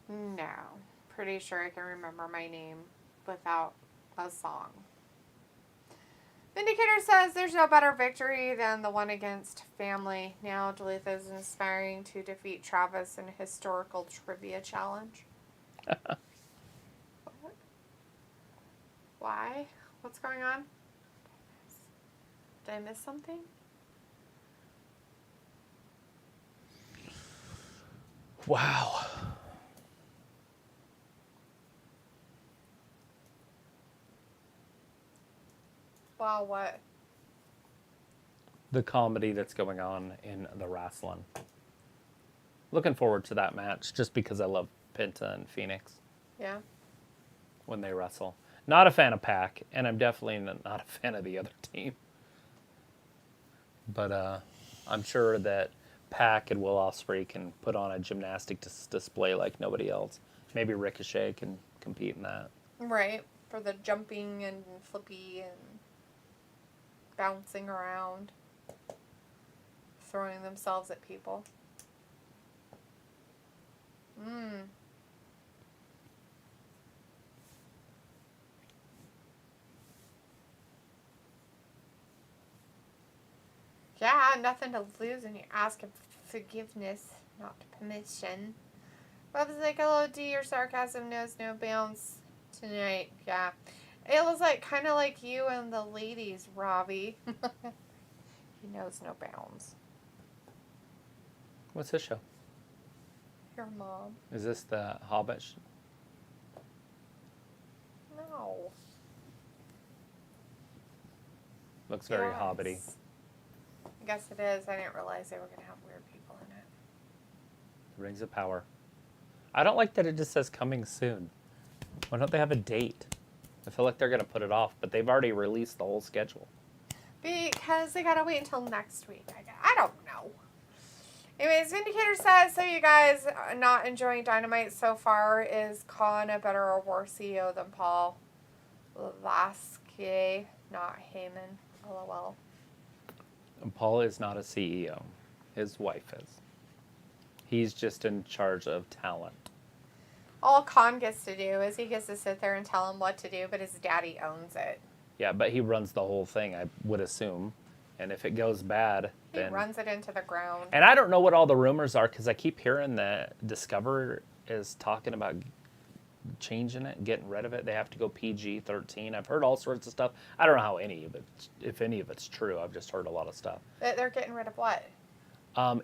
No. Pretty sure I can remember my name without a song. Vindicator says there's no better victory than the one against family. Now Duluth is inspiring to defeat Travis in a historical trivia challenge. What? Why? What's going on? Did I miss something? Wow. Wow, what? The comedy that's going on in the wrestling. Looking forward to that match just because I love Penta and Phoenix. Yeah. When they wrestle. Not a fan of Pac, and I'm definitely not a fan of the other team. But I'm sure that Pac and Will Ospreay can put on a gymnastic display like nobody else. Maybe Ricochet can compete in that. Right. For the jumping and flippy and bouncing around. Throwing themselves at people. Yeah, nothing to lose when you ask for forgiveness, not permission. Rob's like, hello, D, your sarcasm knows no bounds tonight. Yeah. Ayla's like, kind of like you and the ladies, Robbie. He knows no bounds. What's this show? Your mom. Is this the Hobbit? No. Looks very Yes. hobbity. I guess it is. I didn't realize they were going to have weird people in it. Rings of Power. I don't like that it just says coming soon. Why don't they have a date? I feel like they're going to put it off, but they've already released the whole schedule. Because they got to wait until next week. I don't know. Anyways, Vindicator says, so you guys are not enjoying Dynamite so far. Is Khan a better or worse CEO than Paul Lasky? Not Heyman. LOL. And Paul is not a CEO. His wife is. He's just in charge of talent. All Khan gets to do is he gets to sit there and tell him what to do, but his daddy owns it. Yeah, but he runs the whole thing, I would assume. And if it goes bad, He runs it into the ground. And I don't know what all the rumors are, because I keep hearing that Discover is talking about changing it, getting rid of it. They have to go PG-13. I've heard all sorts of stuff. I don't know how any of it, if any of it's true. I've just heard a lot of stuff. They're getting rid of what?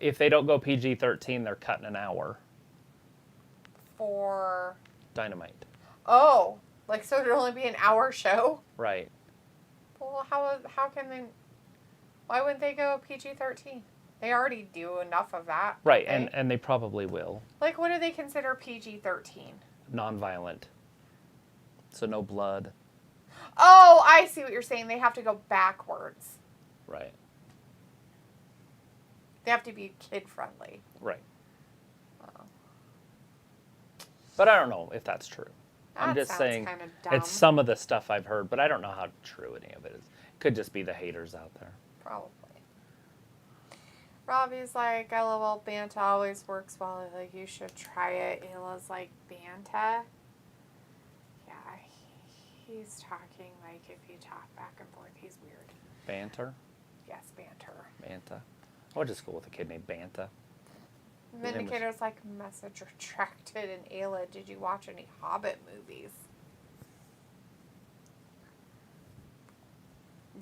If they don't go PG-13, they're cutting an hour. For Dynamite. Oh, like so it'd only be an hour show? Right. Well, how can they? Why wouldn't they go PG-13? They already do enough of that. Right, okay? and they probably will. Like, what do they consider PG-13? Non-violent. So no blood. Oh, I see what you're saying. They have to go backwards. Right. They have to be kid-friendly. Right. Oh. But I don't know if that's true. I'm That just sounds saying kinda dumb. it's some of the stuff I've heard, but I don't know how true any of it is. Could just be the haters out there. Probably. Robbie's like, LOL, Banta always works well. Like, you should try it. Ayla's like, Banta? Yeah, he's talking like if you talk back and forth, he's weird. Banter? Yes, banter. Banta. I went to school with a kid named Banta. Vindicator's like, message retracted. And Ayla, did you watch any Hobbit movies?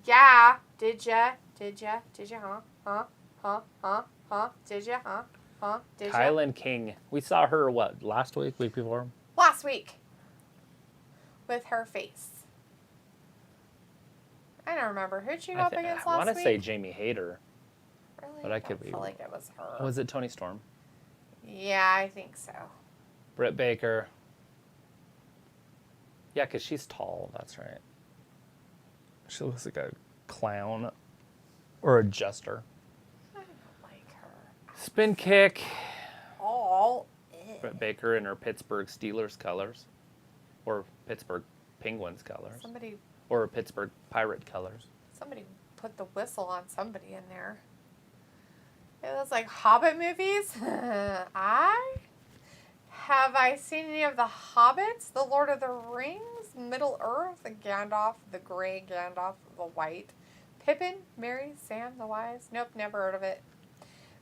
Yeah. Did ya? Did ya? Did ya? Huh? Did ya? Did ya? Kylan King. We saw her, what, last week? Week before? Last week. With her face. I don't remember. Who'd she go up against I last want week? to say Jamie Hayter. Really? but I could be feel wrong. like it was her. Was it Tony Storm? Yeah, I think so. Britt Baker. Yeah, because she's tall. That's right. She looks like a clown or a jester. I don't like her. Spin kick. All Britt Baker in her Pittsburgh Steelers colors. Or Pittsburgh Penguins colors. Or Pittsburgh Pirate colors. Somebody put the whistle on somebody in there. It was like Hobbit movies. Have I seen any of the Hobbits? The Lord of the Rings? Middle Earth? The Gandalf, the gray Gandalf, the white. Pippin, Merry, Sam, the wise? Nope, never heard of it.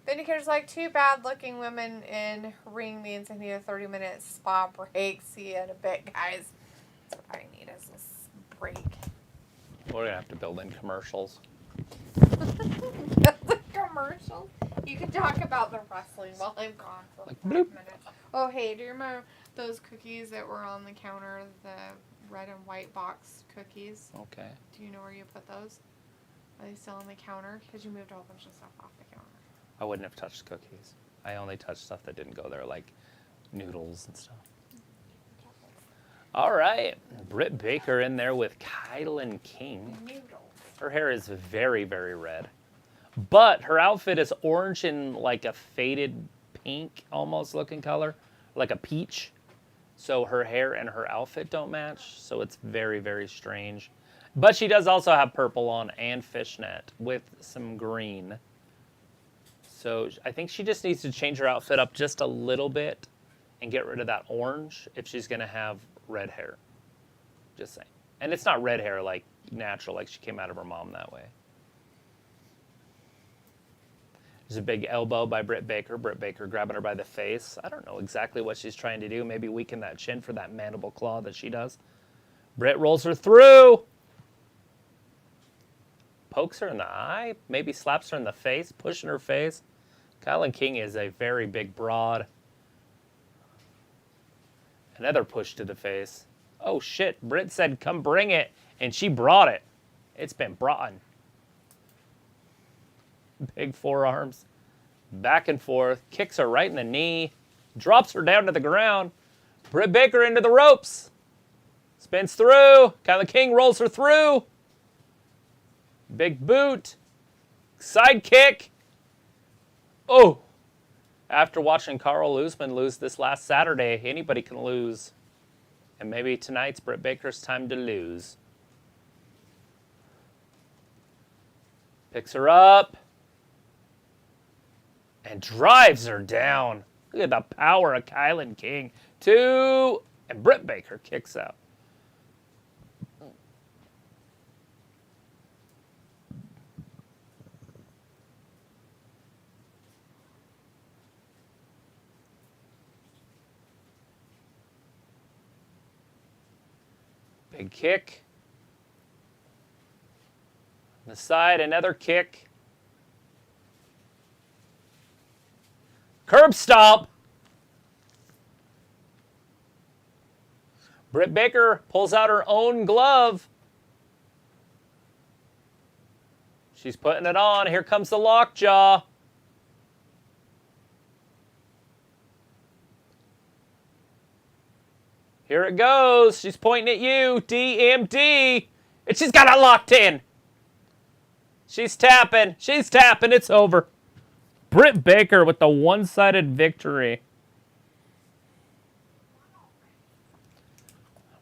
Vindicator's like, two bad-looking women in ring means I need a 30-minute spa break. See you in a bit, guys. That's what I need is this break. We're going to have to build in commercials. The commercials? You can talk about the wrestling while I'm gone for like 5 minutes. Oh, hey, do you remember those cookies that were on the counter, the red and white box cookies? Okay. Do you know where you put those? Are they still on the counter? Because you moved a whole bunch of stuff off the counter. I wouldn't have touched cookies. I only touched stuff that didn't go there, like noodles and stuff. All right. Britt Baker in there with Kylan King. Noodles. Her hair is very, very red. But her outfit is orange and like a faded pink almost looking color. Like a peach. So her hair and her outfit don't match. So it's very, very strange. But she does also have purple on and fishnet with some green. So I think she just needs to change her outfit up just a little bit and get rid of that orange if she's going to have red hair. Just saying. And it's not red hair like natural, like she came out of her mom that way. There's a big elbow by Britt Baker. Britt Baker grabbing her by the face. I don't know exactly what she's trying to do. Maybe weaken that chin for that mandible claw that she does. Britt rolls her through. Pokes her in the eye. Maybe slaps her in the face, pushing her face. Kylan King is a very big broad. Another push to the face. Oh, shit. Britt said, come bring it. And she brought it. It's been brought. Big forearms. Back and forth. Kicks her right in the knee. Drops her down to the ground. Britt Baker into the ropes. Spins through. Kylan King rolls her through. Big boot. Side kick. Oh. After watching Karl Usman lose this last Saturday, anybody can lose. And maybe tonight's Britt Baker's time to lose. Picks her up. And drives her down. Look at the power of Kylan King. 2. And Britt Baker kicks out. Big kick. On the side, another kick. Curb stomp. Britt Baker pulls out her own glove. She's putting it on. Here comes the lockjaw. Here it goes. She's pointing at you. DMD. And she's got it locked in. She's tapping. She's tapping. It's over. Britt Baker with the one-sided victory.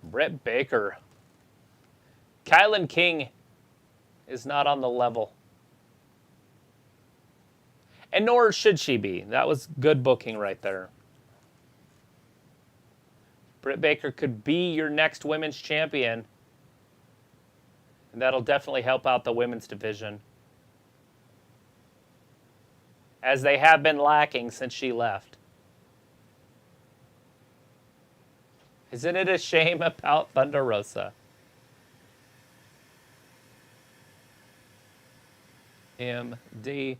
Britt Baker. Kylan King is not on the level. And nor should she be. That was good booking right there. Britt Baker could be your next women's champion. And that'll definitely help out the women's division. As they have been lacking since she left. Isn't it a shame about Thunder Rosa? MD.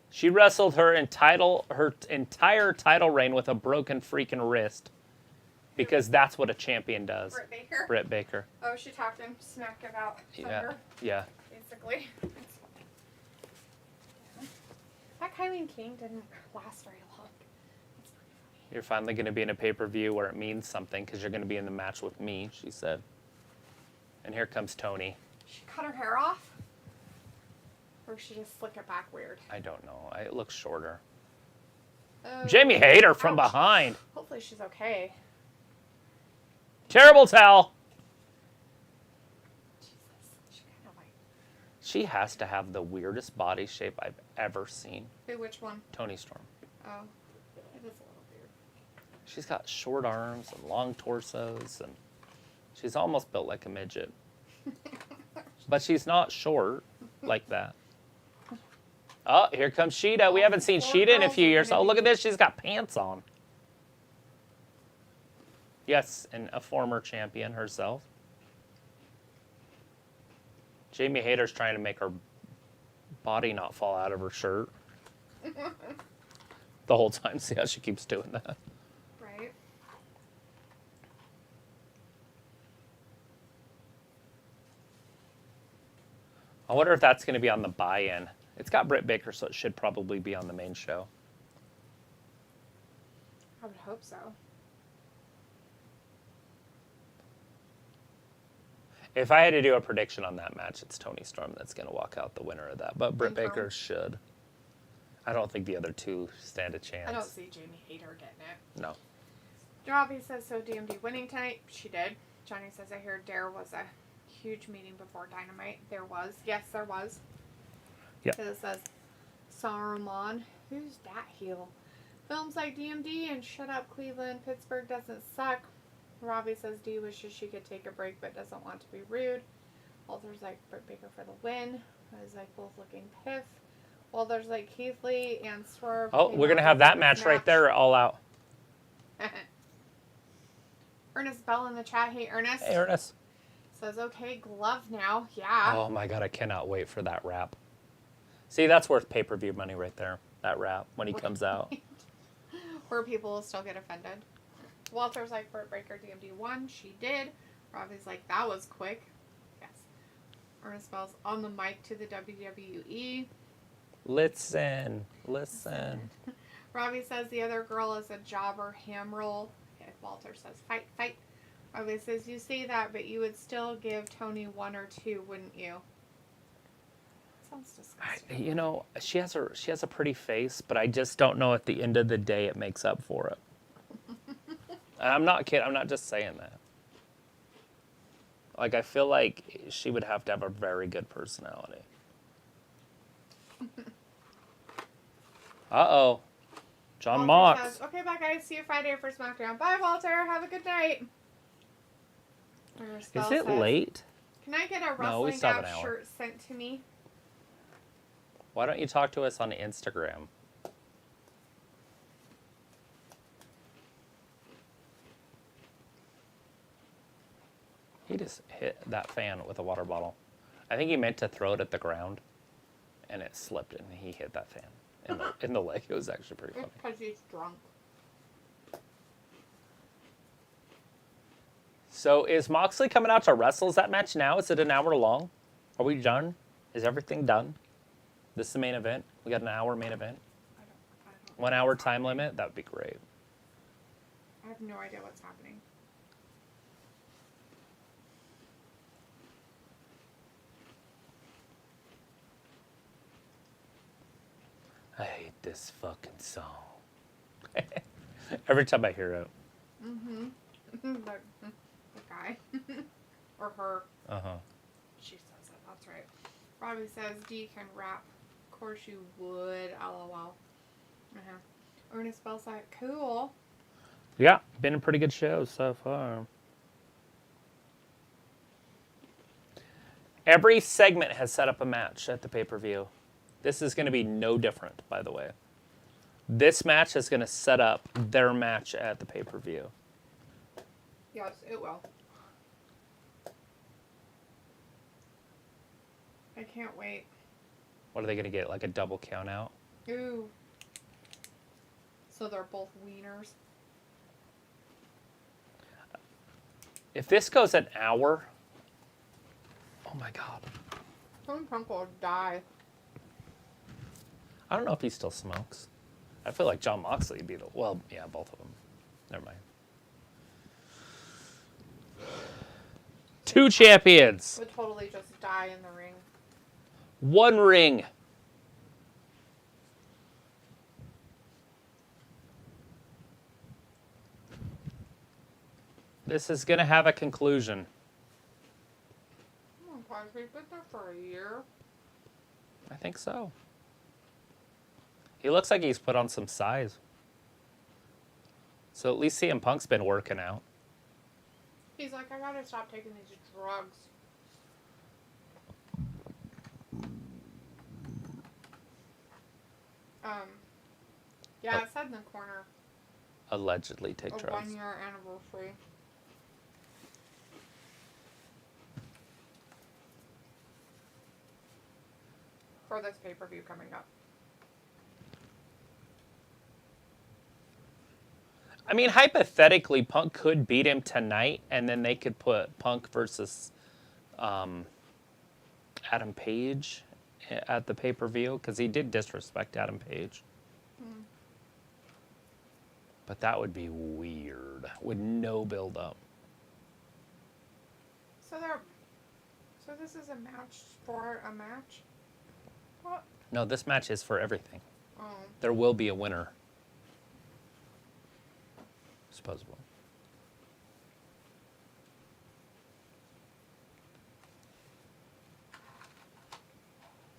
She wrestled her entire title reign with a broken freaking wrist. Because that's what a champion does. Britt Baker? Britt Baker. Oh, she talked in smack about Thunder. Yeah. Basically. That Kylan King didn't last very long. That's pretty funny. You're finally going to be in a pay-per-view where it means something because you're going to be in the match with me, she said. And here comes Tony. She cut her hair off? Or she just slick it back weird? I don't know. It looks shorter. Oh. Jamie Hayter from Ouch. behind. Hopefully she's okay. Terrible towel. Jesus. She kind of like... She has to have the weirdest body shape I've ever seen. Who, which one? Tony Storm. Oh. It is a little weird. She's got short arms and long torsos, and she's almost built like a midget. But she's not short like that. Oh, here comes Sheeta. We haven't seen Sheeta in a few years. Oh, look at this. She's got pants on. Yes, and a former champion herself. Jamie Hayter's trying to make her body not fall out of her shirt. The whole time. See how she keeps doing that. Right. I wonder if that's going to be on the buy-in. It's got Britt Baker, so it should probably be on the main show. I would hope so. If I had to do a prediction on that match, it's Tony Storm that's going to walk out the winner of that. But Britt Confirm. Baker should. I don't think the other two stand a chance. I don't see Jamie Hayter getting it. No. Robbie says, so DMD winning tonight? She did. Johnny says, I heard there was a huge meeting before Dynamite. There was. Yes, there was. Yep. It says, Saruman. Who's that heel? Films like DMD and Shut Up Cleveland. Pittsburgh doesn't suck. Robbie says Dee wishes she could take a break but doesn't want to be rude. Walter's like Britt Baker for the win. I was like both looking piff. Walter's like Keith Lee and Swerve. Oh, we're going to have that match right there all out. Ernest Bell in the chat. Hey, Ernest. Hey, Ernest. Says, okay, glove now. Yeah. Oh, my God. I cannot wait for that rap. See, that's worth pay-per-view money right there. that rap when he comes out. Where people will still get offended. Walter's like, Britt Baker DMD won. She did. Robbie's like, that was quick. Yes. Ernest Bell's on the mic to the WWE. Listen. Robbie says the other girl is a jobber ham roll. Okay, Walter says, fight, fight. Robbie says, you say that, but you would still give Tony 1 or 2, wouldn't you? Sounds disgusting. You know, she has a pretty face, but I just don't know at the end of the day it makes up for it. And I'm not kidding. I'm not just saying that. Like, I feel like she would have to have a very good personality. Uh-oh. John Walter Mox. says, okay, bye, guys. See you Friday for SmackDown. Bye, Walter. Have a good night. Is it late? Can I get a No, we Wrestling still have Gap an hour. shirt sent to me? Why don't you talk to us on Instagram? He just hit that fan with a water bottle. I think he meant to throw it at the ground, and it slipped, and he hit that fan in the leg. It was actually pretty funny. It's because he's drunk. So is Moxley coming out to wrestle? Is that match now? Is it an hour long? Are we done? Is everything done? This is the main event? We got an hour main event? I don't 1 hour time limit? That would be great. I have no idea what's happening. I hate this fucking song. Every time I hear it. Mm-hmm. the guy. Or her. Uh-huh. She says it. That's right. Robbie says, D can rap. Of course you would. LOL. Uh-huh. Ernest Bell's like, cool. Yeah, been a pretty good show so far. Every segment has set up a match at the pay-per-view. This is going to be no different, by the way. This match is going to set up their match at the pay-per-view. Yes, it will. I can't wait. What are they going to get, like a double count out? Ooh. So they're both wieners. If this goes an hour, oh my God. Some punk will die. I don't know if he still smokes. I feel like John Moxley would be the, well, yeah, both of them. Never mind. 2 champions. Would totally just die in the ring. 1 ring. This is going to have a conclusion. Oh, gosh, we've been there for a year. I think so. He looks like he's put on some size. So at least CM Punk's been working out. He's like, I gotta stop taking these drugs. Yeah, it said in the corner. Allegedly take A drugs. 1-year anniversary. For this pay-per-view coming up. I mean, hypothetically, Punk could beat him tonight, and then they could put Punk versus Adam Page at the pay-per-view, because he did disrespect Adam Page. But that would be weird, with no build-up. So this is a match for a match? What? No, this match is for everything. Oh. There will be a winner. Supposedly.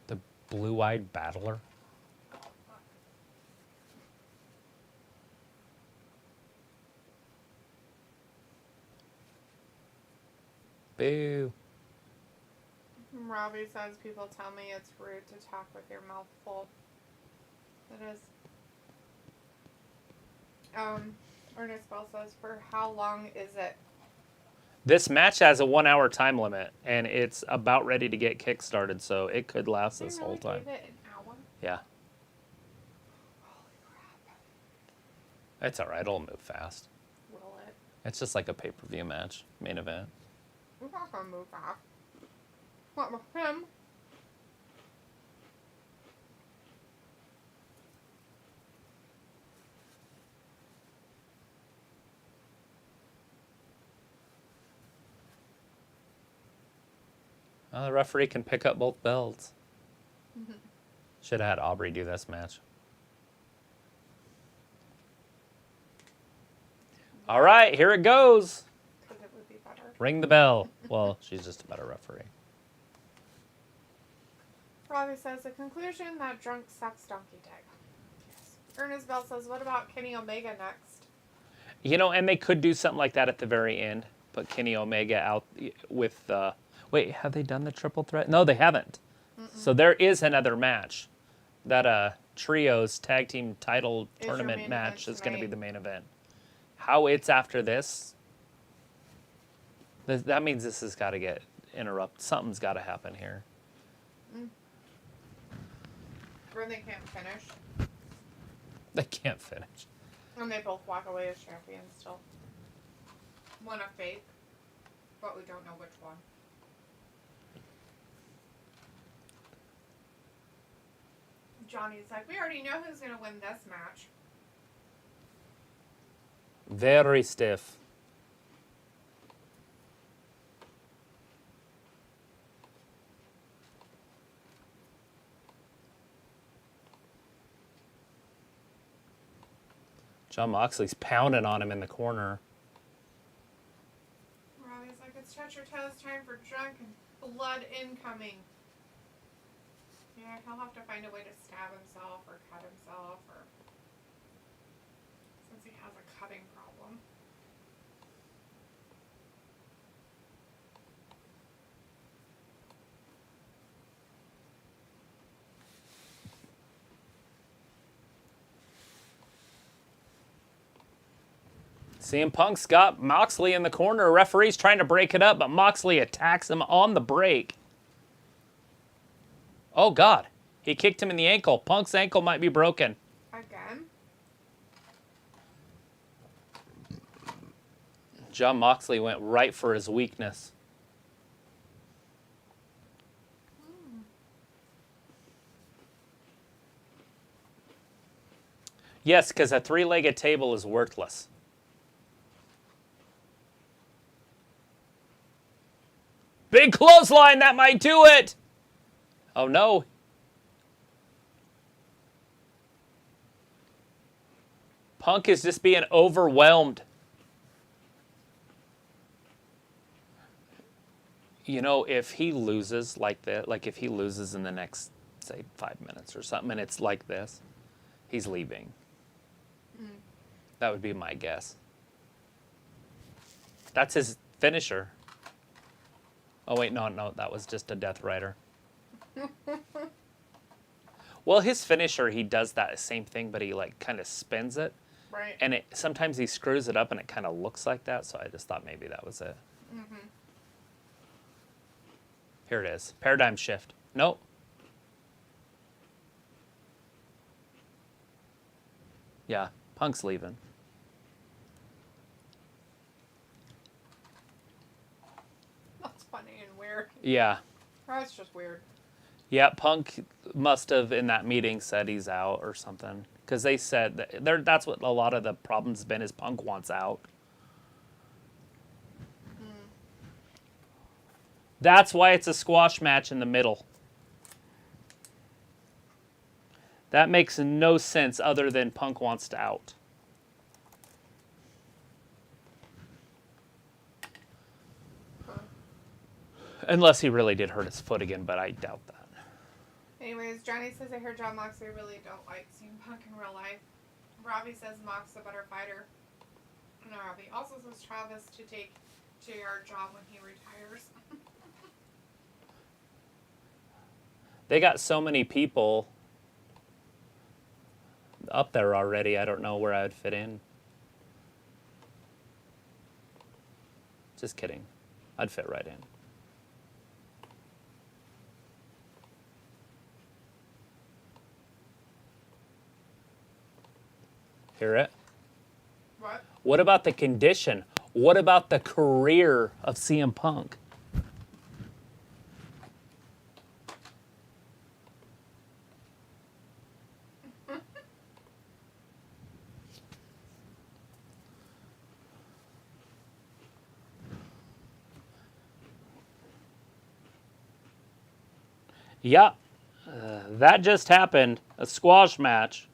The blue-eyed battler. Boo. Robbie says people tell me it's rude to talk with your mouth full. It is. Ernest Bell says, for how long is it? This match has a 1 hour time limit, and it's about ready to get kick-started, so it could last this whole time. Gave it an hour? Yeah. It's all right. It'll move fast. Will it? It's just like a pay-per-view match, main event. It's not gonna move fast. What with him? The referee can pick up both belts. Should have had Aubrey do this match. All right, here it goes. Because it would be better. Ring the bell. Well, she's just a better referee. Robbie says, the conclusion that drunk sucks donkey dick. Yes. Ernest Bell says, what about Kenny Omega next? You know, and they could do something like that at the very end. Put Kenny Omega out with... wait, have they done the triple threat? No, they haven't. So there is another match. That Trios Tag Team Title Tournament match is going to be the main event. How it's after this... That means this has got to get interrupted. Something's got to happen here. Or they can't finish. They can't finish. And they both walk away as champions still. One a fake, but we don't know which one. Johnny's like, we already know who's going to win this match. Very stiff. Jon Moxley's pounding on him in the corner. Robbie's like, it's touch your toes time for drunk and blood incoming. Yeah, he'll have to find a way to stab himself or cut himself, or since he has a cutting problem. CM Punk's got Moxley in the corner. Referee's trying to break it up, but Moxley attacks him on the break. Oh, God. He kicked him in the ankle. Punk's ankle might be broken. Again? Jon Moxley went right for his weakness. Yes, because a three-legged table is worthless. Big clothesline, that might do it. Oh, no. Punk is just being overwhelmed. You know, if he loses like that, like if he loses in the next, say, 5 minutes or something, and it's like this, he's leaving. That would be my guess. That's his finisher. Oh, wait, no, that was just a Death Rider. Well, his finisher, he does that same thing, but he, like, kind of spins it. Right. And sometimes he screws it up, and it kind of looks like that, so I just thought maybe that was it. Here it is. Paradigm shift. Nope. Yeah, Punk's leaving. That's funny and weird. Yeah. That's just weird. Yeah, Punk must have, in that meeting, said he's out or something. Because they said that's what a lot of the problem's been, is Punk wants out. That's why it's a squash match in the middle. That makes no sense other than Punk wants to out. Unless he really did hurt his foot again, but I doubt that. Anyways, Johnny says, I hear Jon Moxley really don't like CM Punk in real life. Robbie says Mox a better fighter. And Robbie also says Travis to take JR job when he retires. They got so many people up there already, I don't know where I would fit in. Just kidding. I'd fit right in. Hear it? What about the condition? What about the career of CM Punk? Yeah, that just happened. A squash match.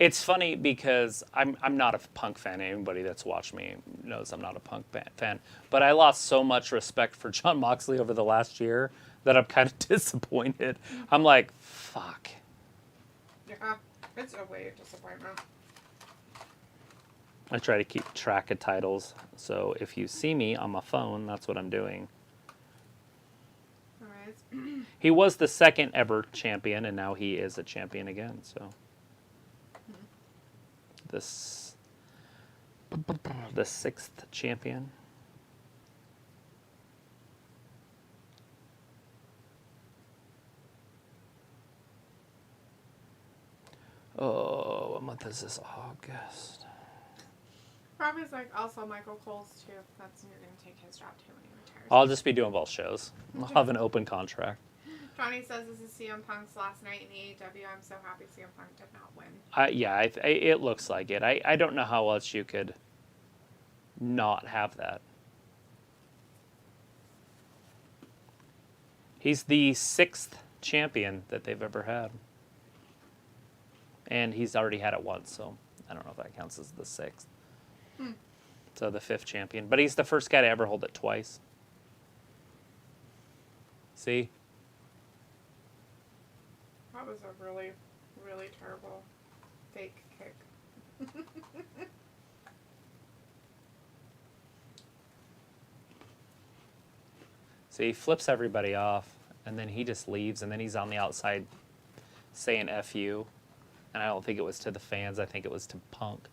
It's funny because I'm not a Punk fan. Anybody that's watched me knows I'm not a Punk fan. But I lost so much respect for Jon Moxley over the last year that I'm kind of disappointed. I'm like, fuck. Yeah, it's a way of disappointment. I try to keep track of titles. So if you see me on my phone, that's what I'm doing. All right. He was the second ever champion, and now he is a champion again. So the sixth champion. Oh, what month is this? August. Probably is like also Michael Cole's too. That's you're gonna take his job too when he retires. I'll just be doing both shows. I'll have an open contract. Johnny says this is CM Punk's last night in AEW. I'm so happy CM Punk did not win. It looks like it. I don't know how else you could not have that. He's the sixth champion that they've ever had. And he's already had it once, so I don't know if that counts as the sixth. So the fifth champion. But he's the first guy to ever hold it twice. See? That was a really, really terrible fake kick. So he flips everybody off, and then he just leaves, and then he's on the outside saying F you. And I don't think it was to the fans. I think it was to Punk.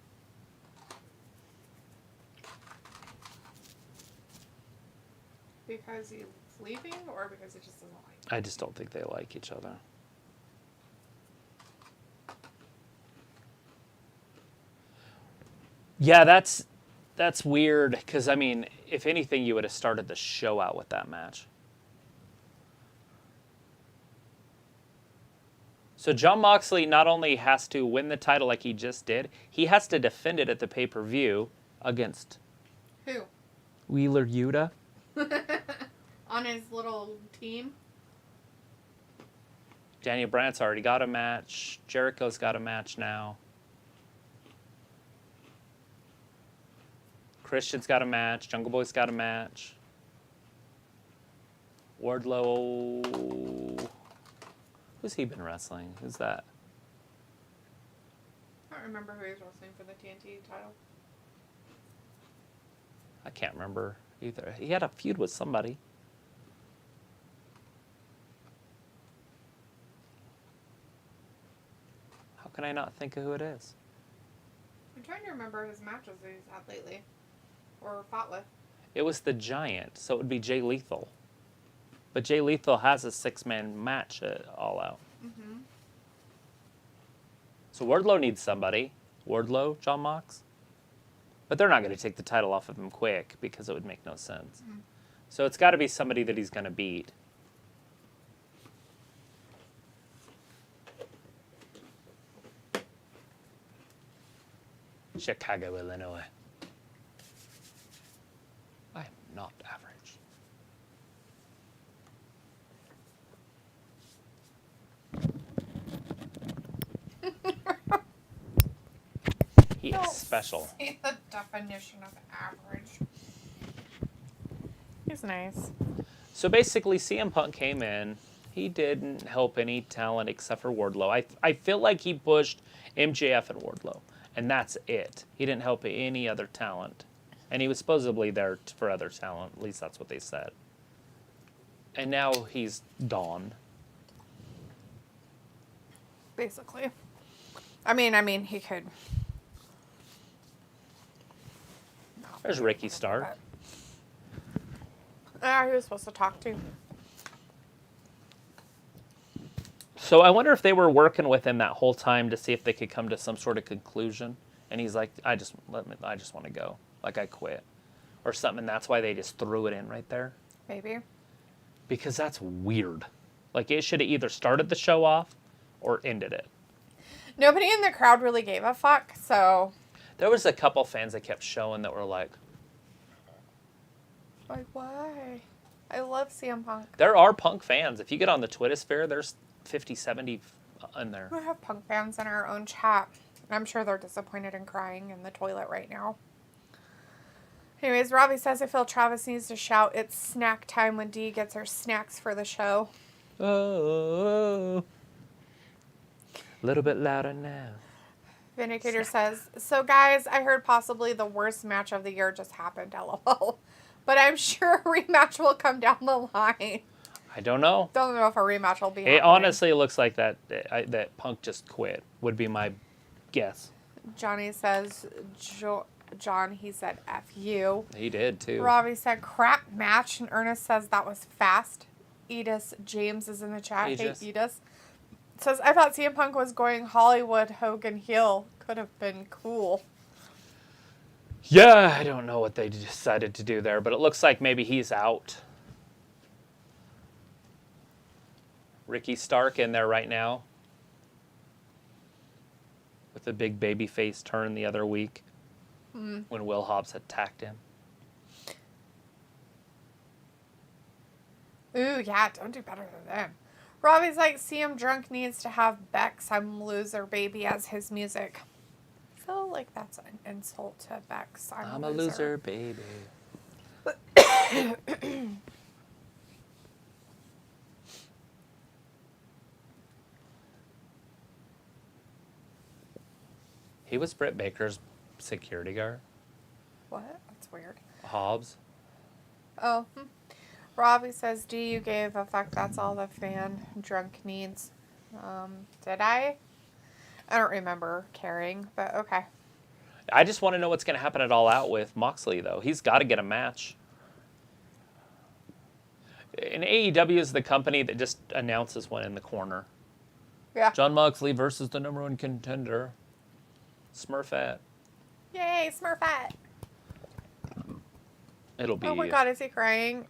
Because he's leaving, or because he just doesn't like it? I just don't think they like each other. Yeah, that's weird, because, I mean, if anything, you would have started the show out with that match. So Jon Moxley not only has to win the title like he just did, he has to defend it at the pay-per-view against... Who? Wheeler Yuta. On his little team? Daniel Brandt's already got a match. Jericho's got a match now. Christian's got a match. Jungle Boy's got a match. Wardlow... Who's he been wrestling? Who's that? I don't remember who he's wrestling for the TNT title. I can't remember either. He had a feud with somebody. How can I not think of who it is? I'm trying to remember his matches that he's had lately. Or fought with. It was the Giant, so it would be Jay Lethal. But Jay Lethal has a six-man match All Out. Mm-hmm. So Wardlow needs somebody. Wardlow, Jon Mox. But they're not going to take the title off of him quick because it would make no sense. Mm-hmm. So it's got to be somebody that he's going to beat. Chicago, Illinois. I am not average. He is special. See the definition of average. He's nice. So basically, CM Punk came in. He didn't help any talent except for Wardlow. I feel like he pushed MJF and Wardlow, and that's it. He didn't help any other talent. And he was supposedly there for other talent. At least that's what they said. And now he's Dawn. Basically. I mean, he could. There's Ricky Stark. Yeah, he was supposed to talk to. So I wonder if they were working with him that whole time to see if they could come to some sort of conclusion. And he's like, I just want to go. Like, I quit. Or something. And that's why they just threw it in right there. Maybe. Because that's weird. Like, it should have either started the show off or ended it. Nobody in the crowd really gave a fuck, so... There was a couple fans that kept showing that were like... Like, why? I love CM Punk. There are Punk fans. If you get on the Twittersphere, there's 50, 70 in there. We have Punk fans in our own chat. I'm sure they're disappointed and crying in the toilet right now. Anyways, Robbie says, I feel Travis needs to shout, it's snack time when Dee gets her snacks for the show. Oh. A little bit louder now. Vindicator says, so guys, I heard possibly the worst match of the year just happened, LOL. But I'm sure a rematch will come down the line. I don't know. Don't know if a rematch will be It happening. honestly looks like that Punk just quit, would be my guess. Johnny says, John, he said, F you. He did, too. Robbie said, crap match. And Ernest says, that was fast. Edith James is in the chat. Aegis. Hey, Edith. Says, I thought CM Punk was going Hollywood Hogan heel. Could have been cool. Yeah, I don't know what they decided to do there, but it looks like maybe he's out. Ricky Stark in there right now. With a big baby face turn the other week. When Will Hobbs attacked him. Ooh, yeah, don't do better than them. Robbie's like, CM Drunk needs to have Beck's I'm Loser Baby as his music. I feel like that's an insult to Beck's I'm a loser, baby. He was Britt Baker's security guard. What? That's weird. Hobbs. Oh. Robbie says, do you gave a fuck? That's all the fan drunk needs. Did I? I don't remember caring, but okay. I just want to know what's going to happen at All Out with Moxley, though. He's got to get a match. And AEW is the company that just announces one in the corner. Yeah. Jon Moxley versus the #1 contender. Smurfette. Yay, Smurfette. It'll be... Oh my god, is he crying?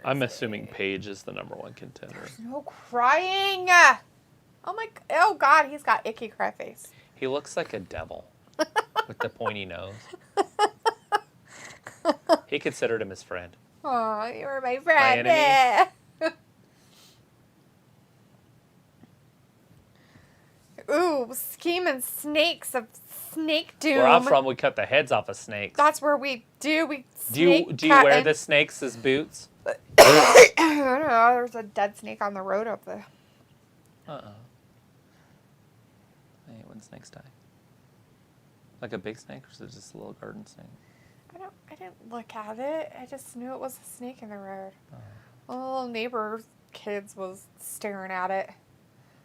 I'm assuming Paige is the #1 contender. No crying! Oh god, he's got icky cry face. He looks like a devil with the pointy nose. He considered him his friend. Oh, you were my friend. My enemy. Ooh, scheming snakes of snake doom. Where I'm from, we cut the heads off of snakes. That's where we do. Do you wear the snakes as boots? I don't know. There's a dead snake on the road up there. I hate when snakes die. Like a big snake, or is it just a little garden snake? I didn't look at it. I just knew it was a snake in the road. A little neighbor's kids was staring at it.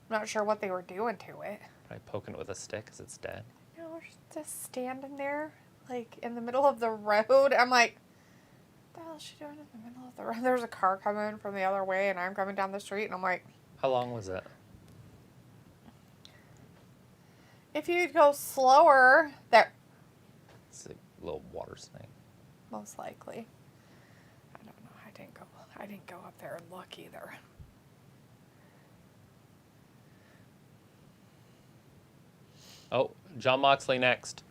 I'm not sure what they were doing to it. Probably poking it with a stick because it's dead. You know, just standing there, like, in the middle of the road. I'm like, what the hell is she doing in the middle of the road? There's a car coming from the other way, and I'm coming down the street, and I'm like... How long was it? If you'd go slower, that... It's a little water snake. Most likely. I don't know. I didn't go up there and look either. Oh, Jon Moxley next.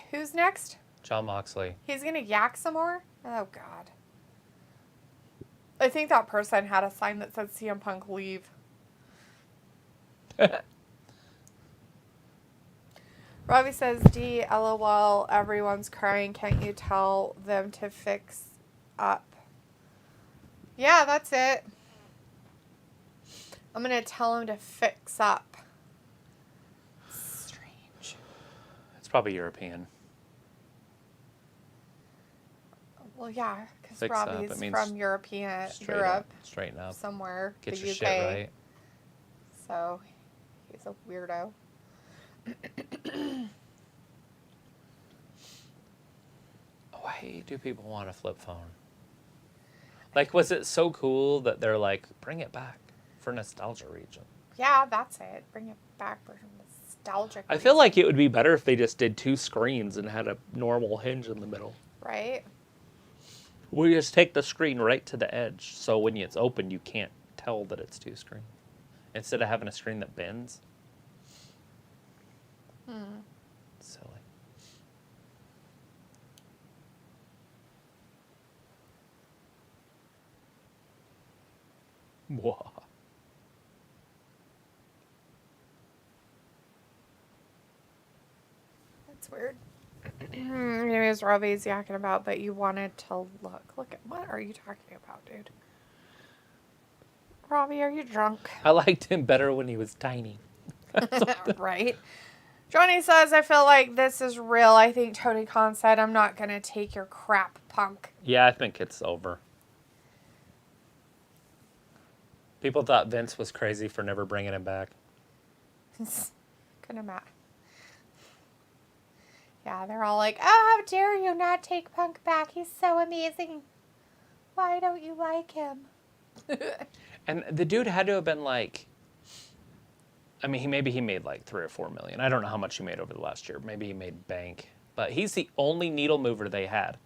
Who's next? Jon Moxley. He's gonna yak some more? Oh, God. I think that person had a sign that said CM Punk leave. Robbie says, D, LOL, everyone's crying. Can't you tell them to fix up? Yeah, that's it. I'm going to tell him to fix up. Strange. It's probably European. Well, yeah, because Fix up, Robbie's it means from Europe, Straighten up. somewhere, Get the your UK. shit right. So, he's a weirdo. Why do people want a flip phone? Like, was it so cool that they're like, bring it back? for nostalgia region. Yeah, that's it. Bring it back for nostalgic. I feel like it would be better if they just did 2 screens and had a normal hinge in the middle. Right? We just take the screen right to the edge, so when it's open, you can't tell that it's 2 screens. Instead of having a screen that bends. Silly. Whoa. That's weird. Anyways, Robbie's yakking about, but you wanted to look. Look at, what are you talking about, dude? Robbie, are you drunk? I liked him better when he was tiny. Right? Johnny says, I feel like this is real. I think Tony Khan said, I'm not going to take your crap, punk. Yeah, I think it's over. People thought Vince was crazy for never bringing him back. Couldn't imagine. Yeah, they're all like, oh, how dare you not take Punk back? He's so amazing. Why don't you like him? And the dude had to have been like, I mean, he made like 3 or 4 million. I don't know how much he made over the last year. Maybe he made bank. But he's the only needle mover they had.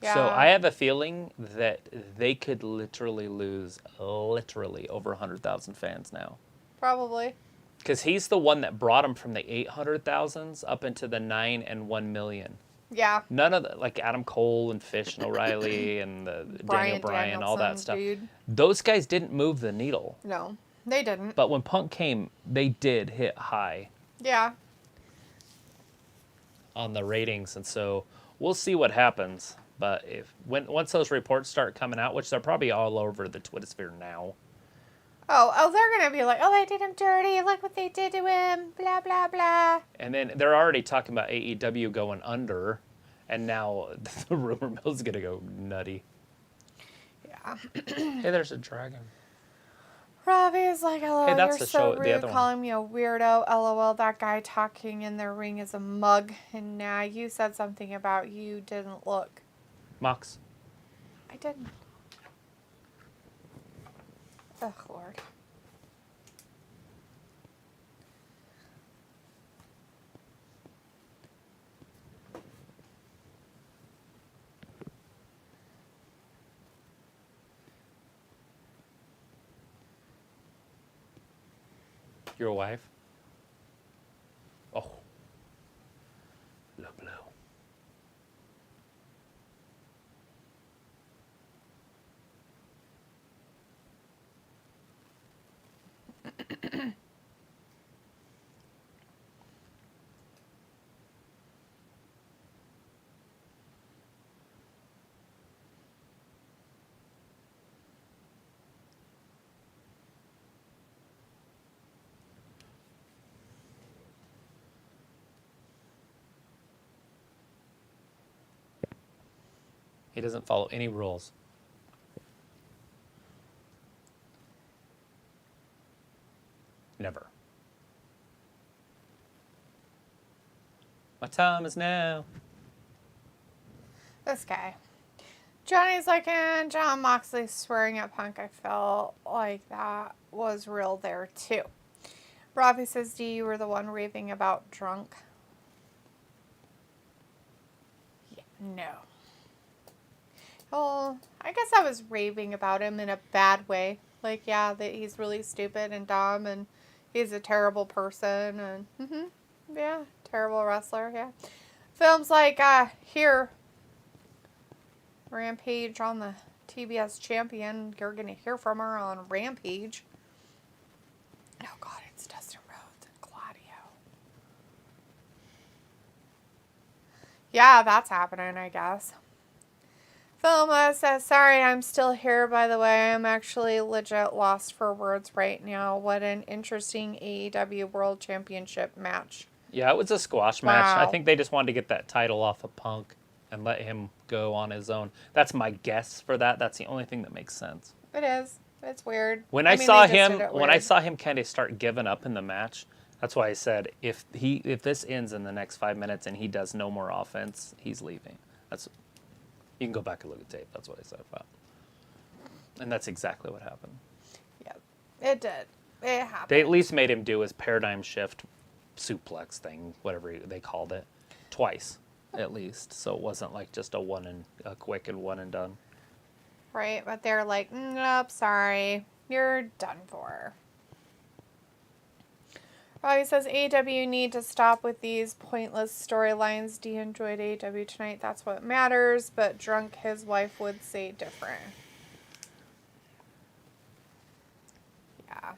Yeah. So I have a feeling that they could literally lose over 100,000 fans now. Probably. Because he's the one that brought them from the 800,000s up into the 9 and 1 million. Yeah. None of the, like Adam Cole and Fish and O'Reilly and the Daniel Bryan, all that stuff. Dude. Those guys didn't move the needle. No, they didn't. But when Punk came, they did hit high Yeah. on the ratings. And so we'll see what happens. But once those reports start coming out, which they're probably all over the Twitter sphere now. Oh, they're going to be like, oh, they did him dirty. Look what they did to him. Blah, blah, blah. And then they're already talking about AEW going under. And now the rumor mill's going to go nutty. Yeah. Hey, there's a dragon. Robbie is like, hello, Hey, that's you're the so show- the rude other one. calling me a weirdo. LOL, that guy talking in their ring is a mug. And now you said something about you didn't look. Mox. I didn't. Ugh, Lord. Your wife? Oh. Le bleu. He doesn't follow any rules. Never. My time is now. This guy. Johnny's like, and John Moxley swearing at Punk. I felt like that was real there, too. Robbie says, D, you were the one raving about drunk. Yeah, no. Well, I guess I was raving about him in a bad way. Like, yeah, that he's really stupid and dumb and he's a terrible person and, yeah, terrible wrestler, yeah. Films like, here, Rampage on the TBS champion. You're going to hear from her on Rampage. Oh, God, it's Dustin Rhodes and Claudio. Yeah, that's happening, I guess. Filma says, sorry, I'm still here, by the way. I'm actually legit lost for words right now. What an interesting AEW World Championship match. Yeah, it was a squash match. Wow. I think they just wanted to get that title off of Punk and let him go on his own. That's my guess for that. That's the only thing that makes sense. It is. It's weird. When I I mean, saw they just him, did it when I weird. saw him kind of start giving up in the match, that's why I said if this ends in the next 5 minutes and he does no more offense, he's leaving. You can go back and look at tape. That's what I said about. And that's exactly what happened. Yep. It did. It happened. They at least made him do his paradigm shift suplex thing, whatever they called it, twice at least. So it wasn't like just a quick and one and done. Right, but they're like, nope, sorry, you're done for. He says AEW need to stop with these pointless storylines. D enjoyed AEW tonight. That's what matters. But drunk, his wife would say different. Yeah.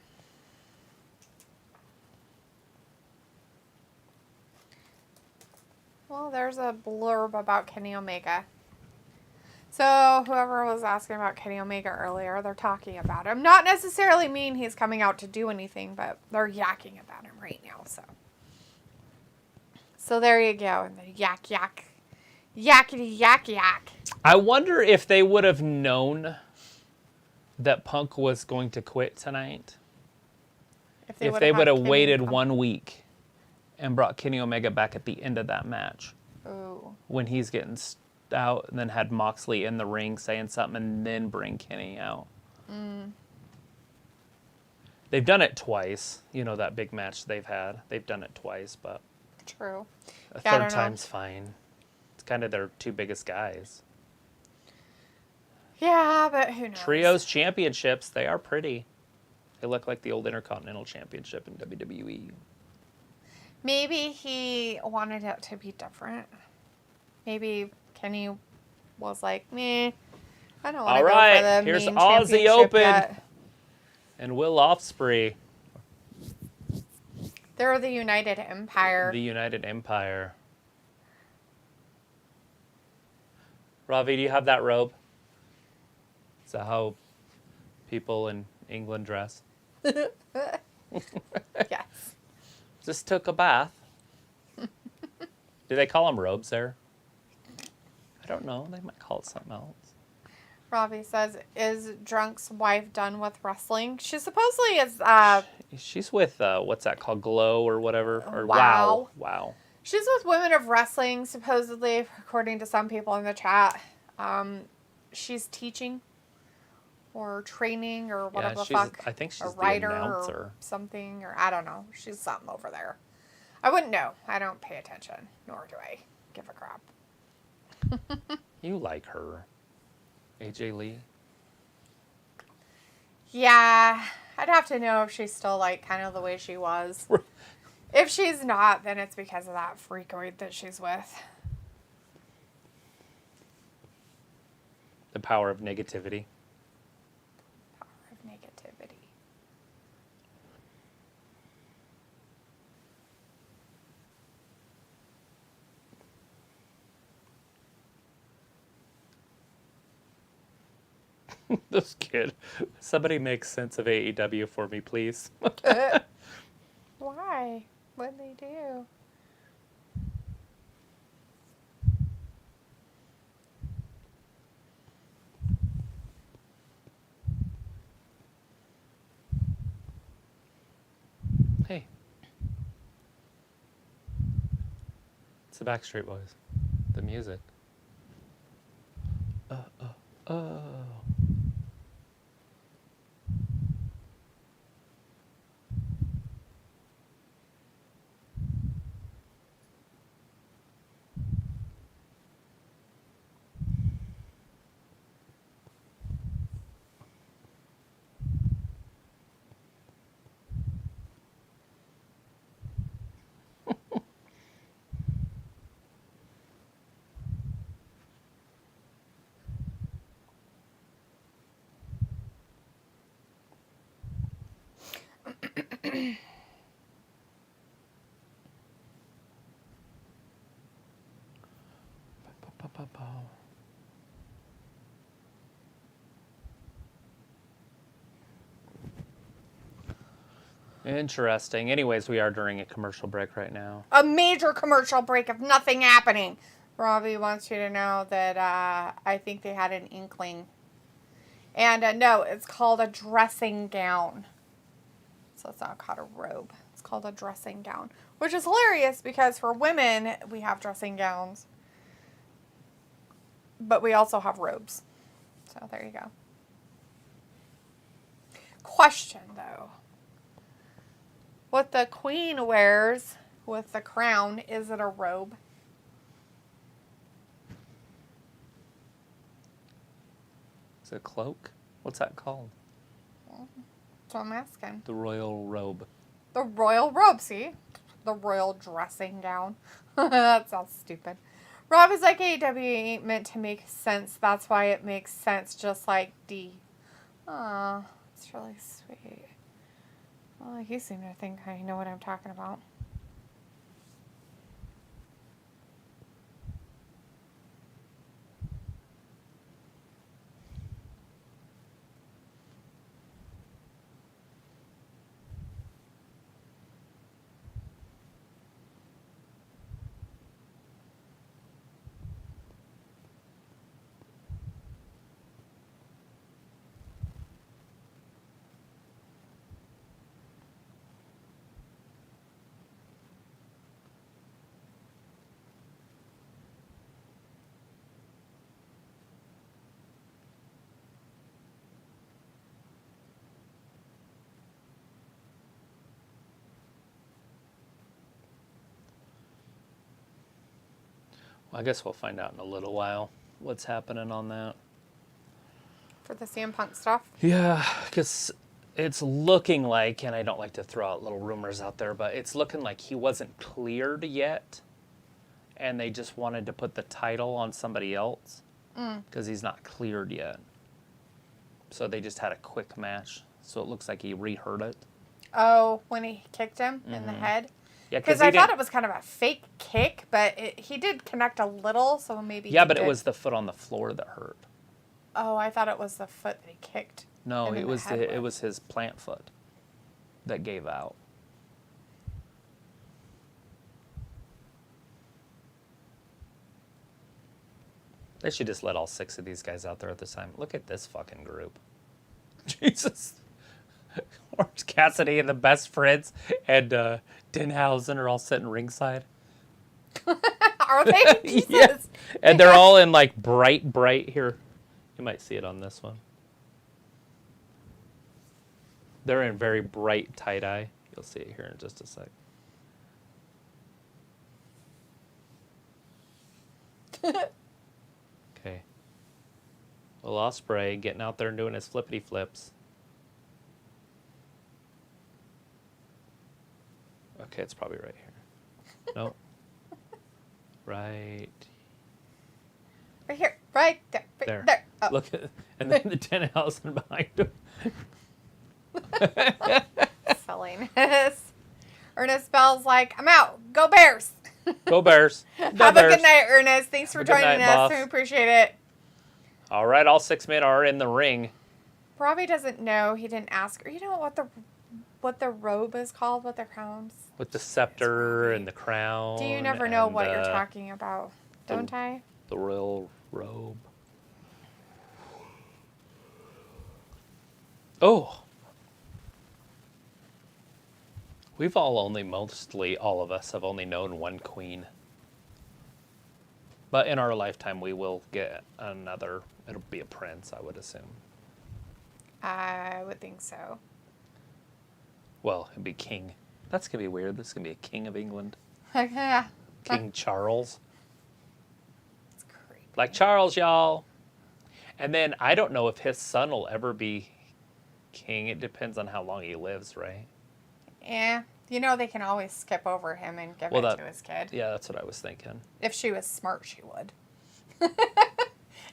Well, there's a blurb about Kenny Omega. So whoever was asking about Kenny Omega earlier, they're talking about him. Not necessarily mean he's coming out to do anything, but they're yakking about him right now. So there you go. And the yak. Yakety yak. I wonder if they would have known that Punk was going to quit tonight. If they would have waited 1 week and brought Kenny Omega back at the end of that match. Ooh. When he's getting out, and then had Moxley in the ring saying something, and then bring Kenny out. They've done it twice. You know, that big match they've had. They've done it twice, but True. a third time's fine. It's kind of their two biggest guys. Yeah, but who knows? Trios championships, they are pretty. They look like the old Intercontinental Championship in WWE. Maybe he wanted it to be different. Maybe Kenny was like, meh, I don't want to go for the here's main Aussie championship Open. yet. And Will Ospreay. They're the United Empire. The United Empire. Ravi, do you have that robe? Is that how people in England dress? Yes. Just took a bath. Do they call them robes there? I don't know. They might call it something else. Robbie says, is Drunk's wife done with wrestling? She supposedly is, She's with, what's that called? Glow or whatever? Or Wow. Wow. she's with Women of Wrestling, supposedly, according to some people in the chat. She's teaching or training or whatever the fuck. I think she's a writer the announcer. or something, or I don't know. She's something over there. I wouldn't know. I don't pay attention, nor do I give a crap. You like her. AJ Lee? Yeah, I'd have to know if she's still like kind of the way she was. If she's not, then it's because of that freakoid that she's with. The power of negativity. Power of negativity. This kid. Somebody make sense of AEW for me, please. Why? What'd they do? Hey. It's the Backstreet Boys. The music. Oh. Interesting. Anyways, we are during a commercial break right now. A major commercial break of nothing happening. Robbie wants you to know that I think they had an inkling. And no, it's called a dressing gown. So it's not called a robe. It's called a dressing gown. Which is hilarious because for women, we have dressing gowns. But we also have robes. So there you go. Question, though. What the queen wears with the crown, is it a robe? Is it a cloak? What's that called? That's what I'm asking. The royal robe. The royal robe, see? The royal dressing gown. That sounds stupid. Rob is like, AEW ain't meant to make sense. That's why it makes sense, just like D. Aw, it's really sweet. Well, you seem to think I know what I'm talking about. Well, I guess we'll find out in a little while what's happening on that. For the CM Punk stuff? Yeah, because it's looking like, and I don't like to throw out little rumors out there, but it's looking like he wasn't cleared yet, and they just wanted to put the title on somebody else because he's not cleared yet. So they just had a quick match. So it looks like he re-hurt it. Oh, when he kicked him in the head? Yeah, because I thought it was kind of a fake kick, but he did connect a little, so maybe. Yeah, but it was the foot on the floor that hurt. Oh, I thought it was the foot that he kicked. No, it was his plant foot that gave out. They should just let all 6 of these guys out there at this time. Look at this fucking group. Jesus. Orange Cassidy and the best friends and Denhausen are all sitting ringside. Are they? Jesus. Yeah. And they're all in like bright here. You might see it on this one. They're in very bright tie-dye. You'll see it here in just a sec. Okay. Well, Ospreay getting out there and doing his flippity flips. Okay, it's probably right here. Nope. Right. Right here. Right there. Right There. there. Oh. Look at, and then the 10,000 behind him. Silliness. Ernest Bell's like, I'm out. Go Bears. Go Bears. Go Have Bears. a good night, Ernest. Thanks for Have a good joining night, us. boss. We appreciate it. All right, all 6 men are in the ring. Robbie doesn't know. He didn't ask her. You know what the robe is called? What the crowns? With the scepter and the crown. Do you never know and, what you're talking about? Don't I? The royal robe. Oh. We've mostly all of us have only known one queen. But in our lifetime, we will get another. It'll be a prince, I would assume. I would think so. Well, it'd be king. That's going to be weird. This is going to be a king of England. Yeah. King Charles. It's creepy. Like Charles, y'all. And then I don't know if his son will ever be king. It depends on how long he lives, right? Yeah. You know, they can always skip over him and give it to his kid. Yeah, that's what I was thinking. If she was smart, she would.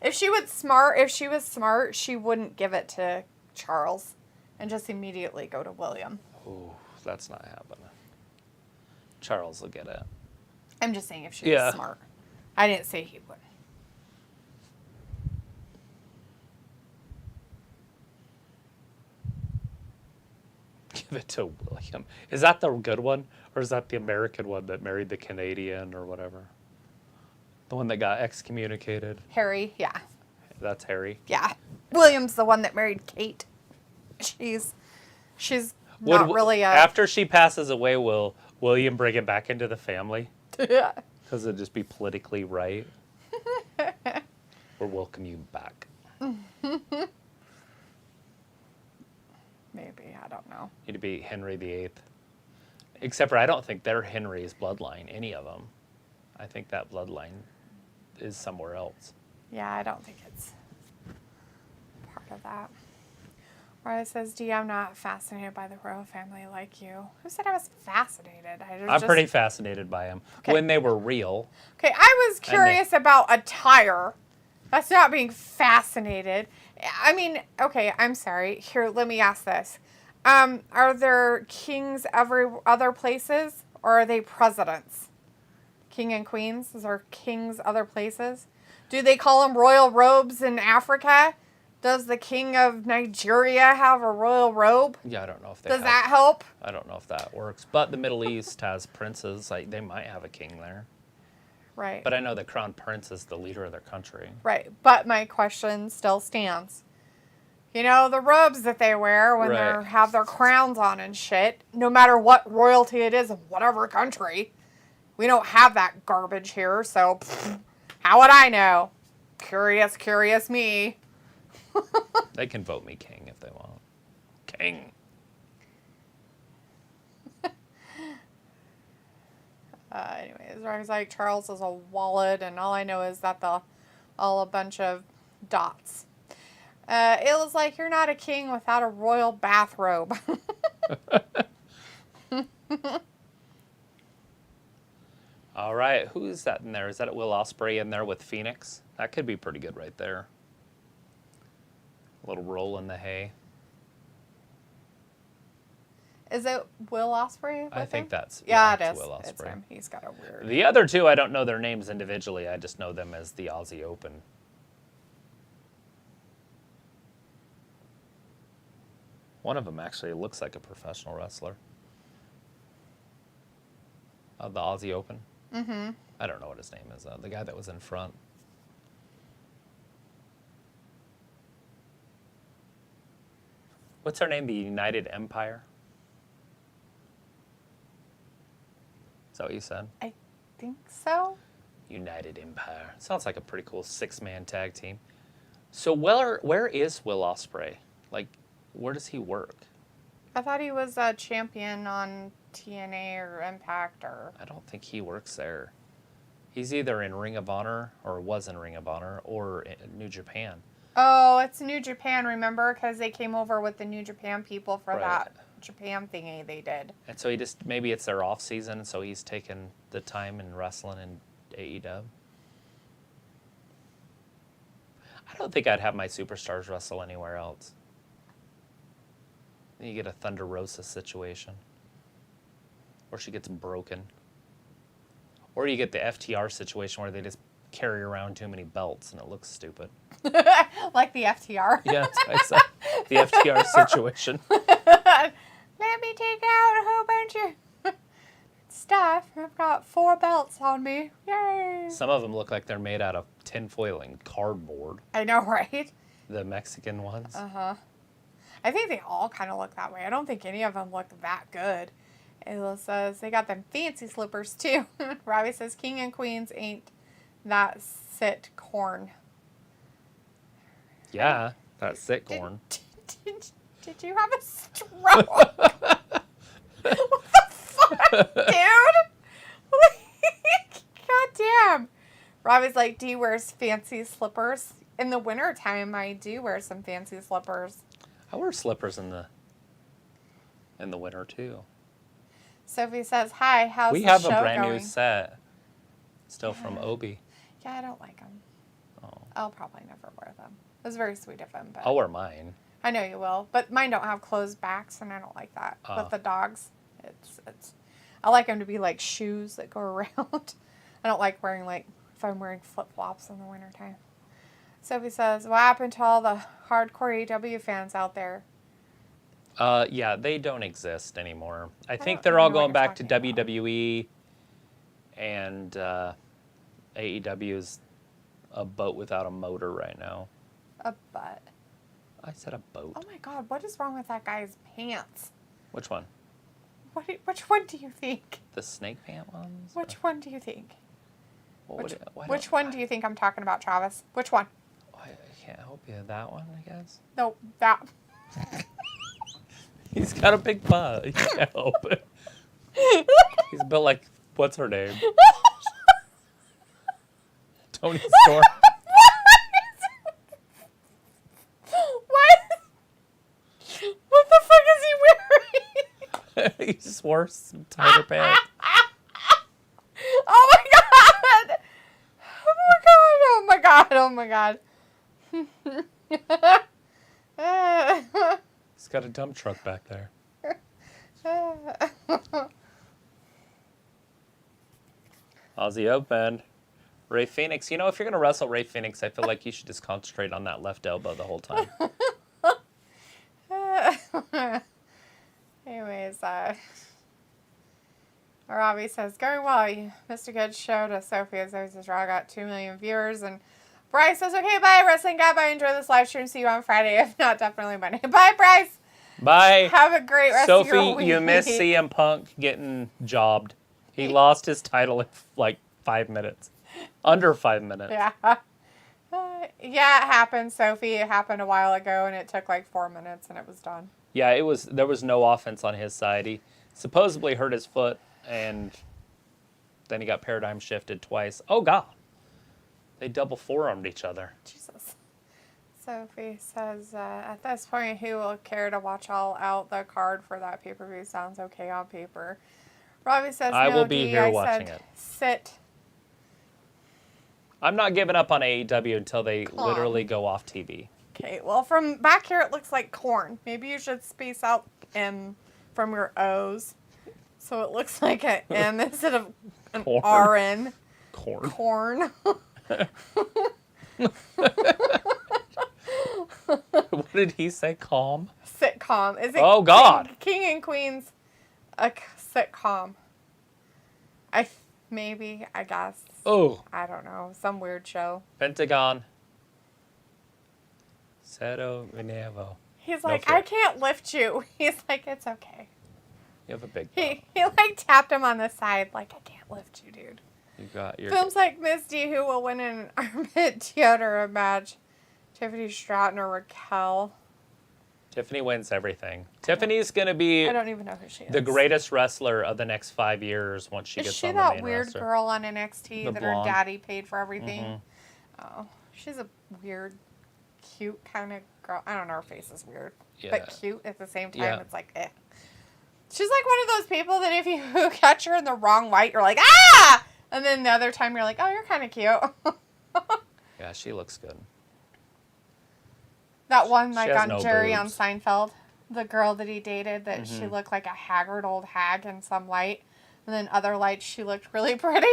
If she was smart, she wouldn't give it to Charles and just immediately go to William. Ooh, that's not happening. Charles will get it. I'm just saying if she was smart. I didn't say he would. Give it to William. Is that the good one? Or is that the American one that married the Canadian or whatever? The one that got excommunicated? Harry, yeah. That's Harry? Yeah. William's the one that married Kate. She's not really a... After she passes away, will William bring it back into the family? Yeah. Because it'd just be politically right. Or welcome you back. Maybe. know. Need to be Henry VIII. Except for I don't think they're Henry's bloodline, any of them. I think that bloodline is somewhere else. Yeah, I don't think it's part of that. Or it says, D, I'm not fascinated by the royal family like you. Who said I was fascinated? I'm pretty fascinated by them. Okay. When they were real. Okay, I was curious about attire. That's not being fascinated. I mean, okay, I'm sorry. Here, let me ask this. Are there kings every other places, or are they presidents? King and queens? Is there kings other places? Do they call them royal robes in Africa? Does the king of Nigeria have a royal robe? Yeah, I don't know if they Does that help? I don't know if that works. But the Middle East has princes. Like, they might have a king there. Right. But I know the crown prince is the leader of their country. Right. But my question still stands. You know, the robes that they wear when Right. they have their crowns on and shit, no matter what royalty it is of whatever country, we don't have that garbage here, so how would I know? Curious me. They can vote me king if they want. King. Anyways, Ryan's like, Charles is a wallet, and all I know is that all a bunch of dots. It was like, you're not a king without a royal bathrobe. All right, who is that in there? Is that Will Ospreay in there with Phoenix? That could be pretty good right there. A little roll in the hay. Is it Will Ospreay with I think him? that's Yeah, it it's is. Will It's Ospreay. him. He's got a weird... The other two, I don't know their names individually. I just know them as the Aussie Open. One of them actually looks like a professional wrestler. The Aussie Open. Mm-hmm. I don't know what his name is. The guy that was in front. What's their name? The United Empire? Is that what you said? I think so. United Empire. Sounds like a pretty cool 6-man tag team. So where is Will Ospreay? Like, where does he work? I thought he was a champion on TNA or Impact or... I don't think he works there. He's either in Ring of Honor, or was in Ring of Honor, or in New Japan. Oh, it's New Japan, remember? Because they came over with the New Japan people for Right. that Japan thingy they did. And so maybe it's their off season, so he's taking the time and wrestling in AEW. I don't think I'd have my superstars wrestle anywhere else. Then you get a Thunder Rosa situation. Or she gets broken. Or you get the FTR situation where they just carry around too many belts and it looks stupid. Like the FTR. Yeah, that's like the FTR situation. Let me take out a whole bunch of stuff. I've got 4 belts on me. Yay! Some of them look like they're made out of tinfoil and cardboard. I know, right? The Mexican ones. Uh-huh. I think they all kind of look that way. I don't think any of them look that good. Ayla says they got them fancy slippers, too. Robbie says king and queens ain't that sit corn. Yeah, that's sick corn. Did you have a stroke? What the fuck, dude? God damn. Robbie's like, D wears fancy slippers. In the wintertime, I do wear some fancy slippers. I wear slippers in the winter too. Sophie says, hi, how's We the have show a brand going? new set. Still from Obi. Yeah, I don't like them. Oh. I'll probably never wear them. It was very sweet of him, but I'll wear mine. I know you will. But mine don't have closed backs, and I don't like that. With the dogs, it's. I like them to be like shoes that go around. I don't like wearing if I'm wearing flip flops in the wintertime. Sophie says, what happened to all the hardcore AEW fans out there? Yeah, they don't exist anymore. I think don't they're all know what going you're back to talking about. WWE, and AEW is a boat without a motor right now. A butt. I said a boat. Oh my God, what is wrong with that guy's pants? Which one? Which one do you think? The snake pant ones? Which one do you think? Which One do you think I'm talking about, Travis? Which one? I can't help you. That one, I guess. No, that. He's got a big butt. He can't help it. He's built like, what's her name? Tony Storm. What? What the fuck is he wearing? He just wore some tighter pants. Oh my god! Oh my god! Oh my god! Oh my god! He's got a dump truck back there. Aussie Open. Ray Phoenix. You know, if you're going to wrestle Ray Phoenix, I feel like you should just concentrate on that left elbow the whole time. Anyways, Robbie says, going well. You missed a good show to Sophie as always. Raw got 2 million viewers. And Bryce says, okay, bye, Wrestling Guy. Bye. Enjoy this live stream. See you on Friday. If not, definitely Monday. Bye, Bryce. Bye. Have a great rest of your week. Sophie, you missed CM Punk getting jobbed. He lost his title in like 5 minutes. Under 5 minutes. Yeah. Yeah, it happened, Sophie. It happened a while ago, and it took like 4 minutes, and it was done. Yeah, there was no offense on his side. He supposedly hurt his foot, and then he got paradigm shifted twice. Oh, God. They double forearmed each other. Jesus. Sophie says, at this point, who will care to watch all out? The card for that pay-per-view sounds okay on paper. Robbie says, I no, will be D, here I watching said, it. Sit. I'm not giving up on AEW until they literally go off TV. Okay, well, from back here, it looks like corn. Maybe you should space out M from your O's. So it looks like an M instead of an RN. Corn. Corn. What did he say? Calm? Sitcom. Is it Oh, God. King and Queen's a sitcom? Maybe, I guess. Oh. I don't know. Some weird show. Pentagon. Cero Minervo. He's No like, fear. I can't lift you. He's like, it's okay. You have a big butt. He like tapped him on the side like, I can't lift you, dude. You got your... Films like Misty, who will win an Armit Theater match. Tiffany Stratton or Raquel. Tiffany wins everything. Tiffany's going to be I don't even know who she is. the greatest wrestler of the next 5 years once she Is gets she on the that main weird roster. girl on NXT The that blonde. her daddy paid for everything? Mm-hmm. Oh, she's a weird, cute kind of girl. I don't know, her face is weird. Yeah. But cute at the same time. Yeah. It's like, eh. She's like one of those people that if you catch her in the wrong light, you're like, ah! And then the other time you're like, oh, you're kind of cute. Yeah, she looks good. That one, She like, has on no Jerry boobs. on Seinfeld, the girl that he dated, that she Mm-hmm. looked like a haggard old hag in some light. And then other lights, she looked really pretty.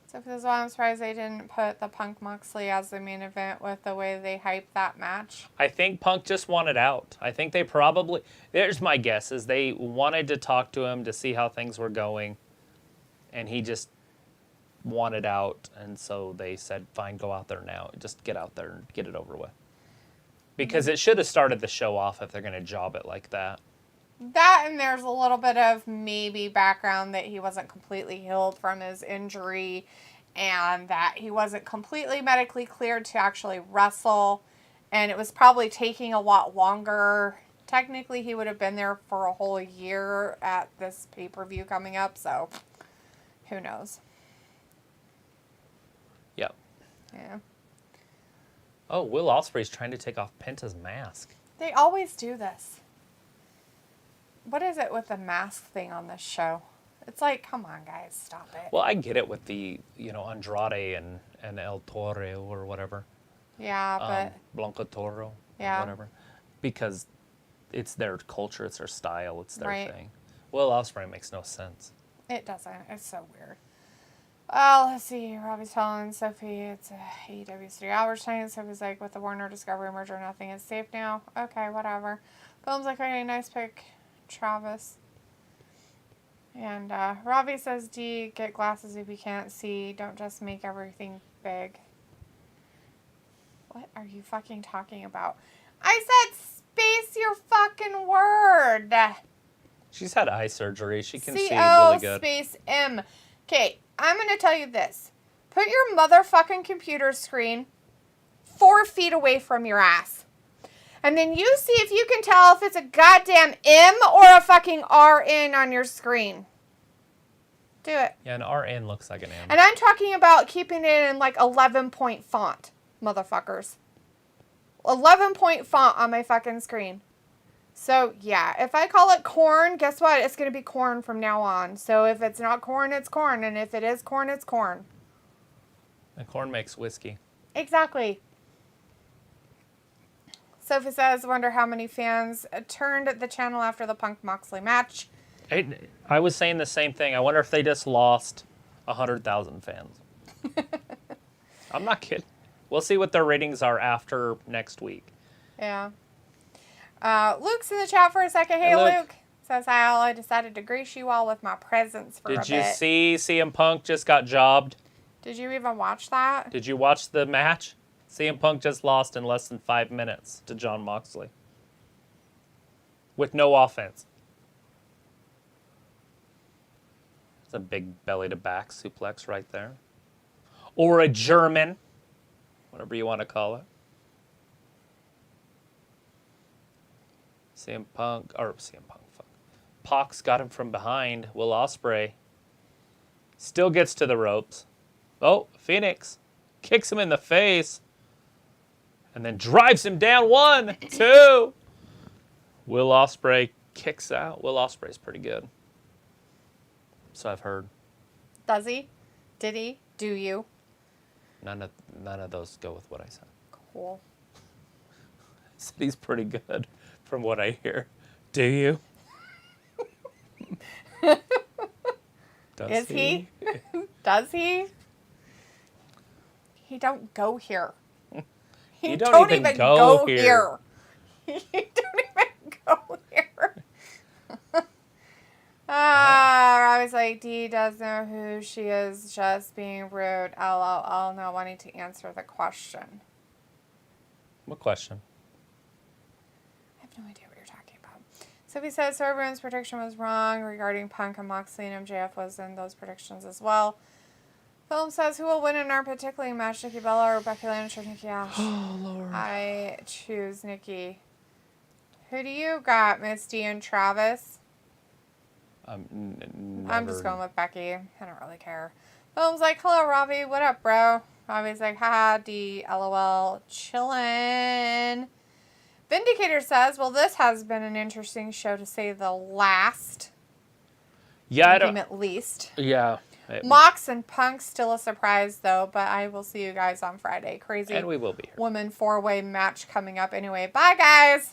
So for this one, I'm surprised they didn't put the Punk Moxley as the main event with the way they hyped that match. I think Punk just wanted out. I think they probably... There's my guess, is they wanted to talk to him to see how things were going. And he just wanted out. And so they said, fine, go out there now. Just get out there and get it over with. Because it should have started the show off if they're going to job it like that. That, and there's a little bit of maybe background that he wasn't completely healed from his injury and that he wasn't completely medically cleared to actually wrestle. And it was probably taking a lot longer. Technically, he would have been there for a whole year at this pay-per-view coming up, so who knows? Yep. Yeah. Oh, Will Ospreay's trying to take off Penta's mask. They always do this. What is it with the mask thing on this show? It's like, come on, guys, stop it. Well, I get it with the, Andrade and El Toro or whatever. Yeah, but Blanco Toro, Yeah. whatever. Because it's their culture, it's their style, it's their Right. thing. Will Ospreay makes no sense. it doesn't. It's so weird. Well, let's see. Robbie's telling Sophie it's AEW's 3 hours tonight. Sophie's like, with the Warner Discovery merger, nothing is safe now. Okay, whatever. Film's like, okay, nice pick, Travis. And Robbie says, D, get glasses if you can't see. Don't just make everything big. What are you fucking talking about? I said space your fucking word. She's had eye surgery. She can see C-O really good. space M. Okay, I'm going to tell you this. put your motherfucking computer screen 4 feet away from your ass. And then you see if you can tell if it's a goddamn M or a fucking RN on your screen. Do it. Yeah, an RN looks like an M. And I'm talking about keeping it in like 11-point font, motherfuckers. 11-point font on my fucking screen. So, yeah, if I call it corn, guess what? It's going to be corn from now on. So if it's not corn, it's corn. And if it is corn, it's corn. And corn makes whiskey. Exactly. Sophie says, wonder how many fans turned the channel after the Punk Moxley match. I was saying the same thing. I wonder if they just lost 100,000 fans. I'm not kidding. We'll see what their ratings are after next week. Yeah. Luke's in the chat for a second. Hey, Luke. Says, hi, all. I decided to grace you all with my presence for a bit. Did you see CM Punk just got jobbed? Did you even watch that? Did you watch the match? CM Punk just lost in less than 5 minutes to Jon Moxley. With no offense. It's a big belly-to-back suplex right there. Or a German. Whatever you want to call it. CM Punk. Pac's got him from behind. Will Ospreay still gets to the ropes. Oh, Phoenix kicks him in the face. And then drives him down. 1, 2. Will Ospreay kicks out. Will Ospreay's pretty good. So I've heard. Does he? Did he? Do you? None of those go with what I said. Cool. I said he's pretty good from what I hear. Do you? Is he? Does he? He don't go here. You don't even go here. You don't even go here. I was like, Dee does know who she is, just being rude. LOL, not wanting to answer the question. What question? I have no idea what you're talking about. Sophie says, so everyone's prediction was wrong regarding Punk and Moxley, and MJF was in those predictions as well. Film says, who will win in our particular match, Nikki Bella or Becky Lynch or Nikki Ash? Oh, Lord. I choose Nikki. Who do you got, Misty and Travis? I'm just going with Becky. I don't really care. Film's like, hello, Robbie. What up, bro? Robbie's like, haha, D, LOL, chillin'. Vindicator says, well, this has been an interesting show to say the last. Yeah, I don't. At least. Yeah. Mox and Punk still a surprise, though, but I will see you guys on Friday. Crazy. And we will be here. Woman 4-way match coming up anyway. Bye, guys.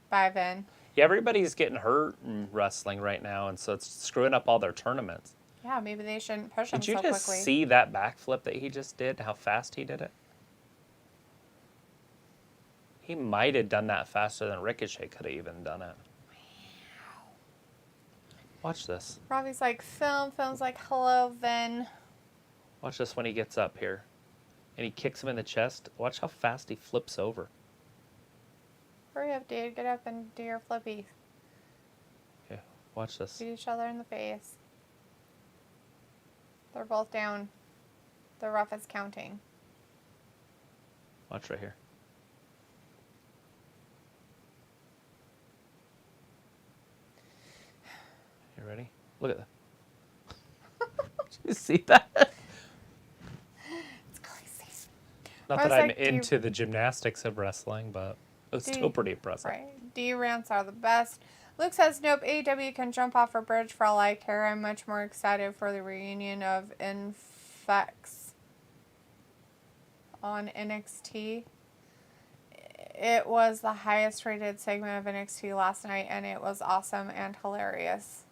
Bye, Vin. Yeah, everybody's getting hurt in wrestling right now, and so it's screwing up all their tournaments. Yeah, maybe they shouldn't push him Did you so just quickly. see that backflip that he just did? How fast he did it? He might have done that faster than Ricochet could have even done it. Watch this. Robbie's like, Film's like, hello, Vin. Watch this when he gets up here. And he kicks him in the chest. Watch how fast he flips over. Hurry up, dude. Get up and do your flippies. Yeah, watch this. Beat each other in the face. They're both down. The rough is counting. Watch right here. You ready? Look at that. Did you see that? It's crazy. Not that I'm into the gymnastics of wrestling, but it was still pretty impressive. Right. D-rants are the best. Luke says, nope, AEW can jump off a bridge for all I care. I'm much more excited for the reunion of Infex on NXT. It was the highest rated segment of NXT last night, and it was awesome and hilarious.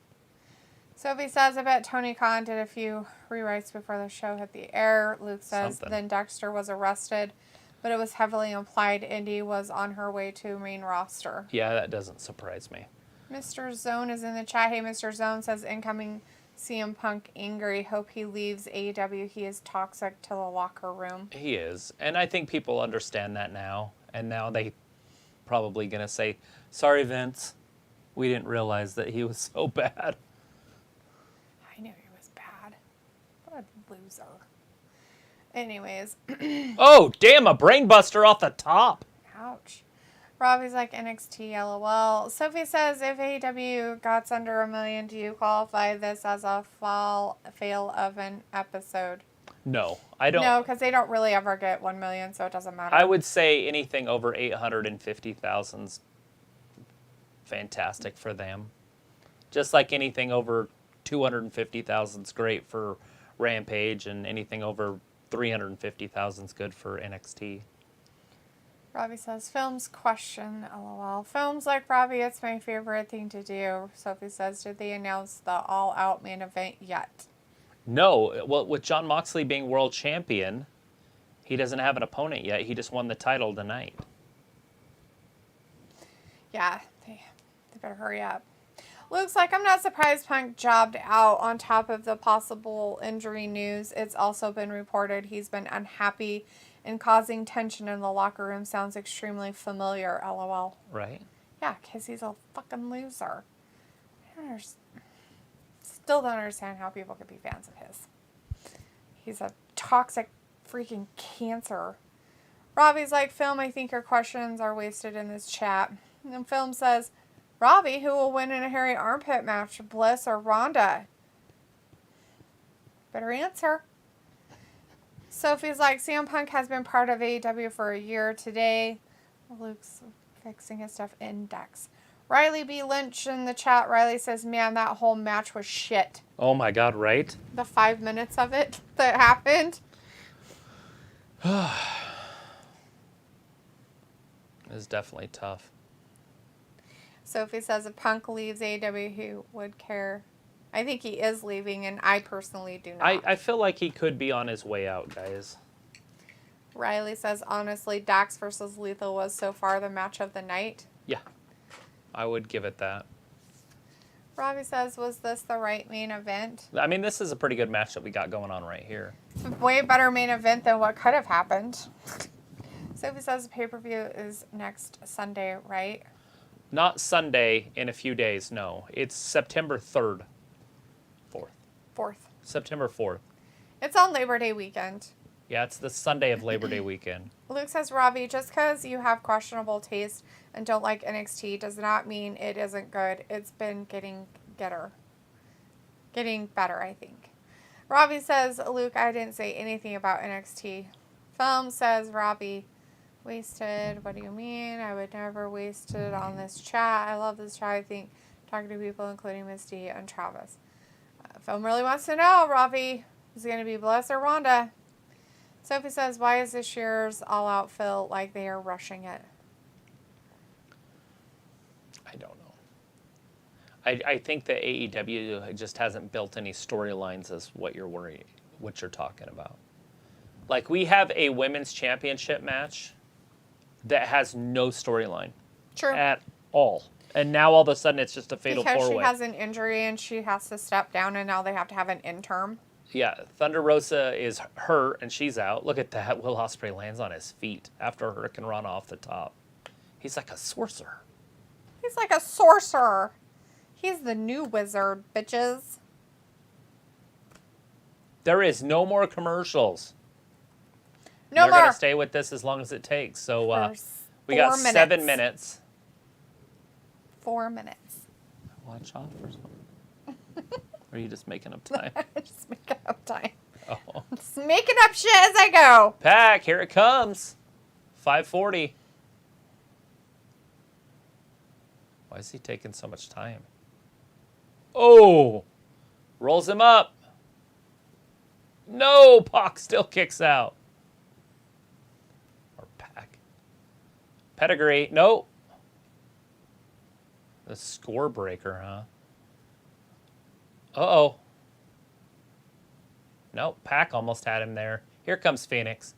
Sophie says, I bet Tony Khan did a few rewrites before the show hit the air. Luke says, then Dexter was arrested, but it was heavily implied Indy was on her way to main roster. Yeah, that doesn't surprise me. Mr. Zone is in the chat. Hey, Mr. Zone says, incoming CM Punk angry. Hope he leaves AEW. He is toxic to the locker room. He is. And I think people understand that now. And now they probably going to say, sorry, Vince. We didn't realize that he was so bad. I knew he was bad. What a loser. Anyways. Oh, damn, a brain buster off the top. Ouch. Robbie's like NXT LOL. Sophie says if AEW got under 1 million, do you qualify this as a fail of an episode? No, I don't. No, because they don't really ever get 1 million, so it doesn't matter. I would say anything over 850,000's fantastic for them. Just like anything over 250,000's great for Rampage, and anything over 350,000's good for NXT. Robbie says, films question, LOL. Films like Robbie, it's my favorite thing to do. Sophie says, did they announce the all-out main event yet? No. Well, with Jon Moxley being world champion, he doesn't have an opponent yet. He just won the title tonight. Yeah, they better hurry up. Looks like I'm not surprised Punk jobbed out. On top of the possible injury news, it's also been reported he's been unhappy and causing tension in the locker room. Sounds extremely familiar, LOL. Right? Yeah, because he's a fucking loser. Still don't understand how people could be fans of his. He's a toxic freaking cancer. Robbie's like, Film, I think your questions are wasted in this chat. And Film says, Robbie, who will win in a hairy armpit match, Bliss or Ronda? Better answer. Sophie's like, CM Punk has been part of AEW for a year today. Luke's fixing his stuff. Index. Riley B. Lynch in the chat. Riley says, man, that whole match was shit. Oh my God, right? The 5 minutes of it that happened. It was definitely tough. Sophie says, if Punk leaves AEW, he would care. I think he is leaving, and I personally do not. I feel like he could be on his way out, guys. Riley says, honestly, Dax versus Lethal was so far the match of the night. Yeah, I would give it that. Robbie says, was this the right main event? I mean, this is a pretty good match that we got going on right here. It's a way better main event than what could have happened. Sophie says the pay-per-view is next Sunday, right? Not Sunday in a few days, no. It's September 3rd. 4th. September 4th. It's on Labor Day weekend. Yeah, it's the Sunday of Labor Day weekend. Luke says, Robbie, just because you have questionable taste and don't like NXT does not mean it isn't good. It's been getting better, I think. Robbie says, Luke, I didn't say anything about NXT. Film says, Robbie, wasted. What do you mean? I would never waste it on this chat. I love this chat. I think talking to people, including Misty and Travis. Film really wants to know, Robbie, is it going to be Bliss or Ronda? Sophie says, why is this year's All Out feel like they are rushing it? I don't know. I think that AEW just hasn't built any storylines as what you're talking about. Like, we have a women's championship match that has no storyline. True. At all. And now all of a sudden it's just a fatal because four-way. she has an injury and she has to step down, and now they have to have an interim. Yeah, Thunder Rosa is hurt and she's out. Look at that. Will Ospreay lands on his feet after a Hurricane Rana off the top. He's like a sorcerer. He's like a sorcerer. He's the new wizard, bitches. There is no more commercials. No They're more. going to stay with this as long as it takes. So we got 4 7 minutes. 4 minutes. Watch off or something. Or are you just making up time? Just making up time. Oh. Just making up shit as I go. Pack, here it comes. 5:40. Why is he taking so much time? Oh! Rolls him up. No! Pac still kicks out. Or Pack. Pedigree. No. The score breaker, huh? Uh-oh. Nope, Pac almost had him there. Here comes Phoenix.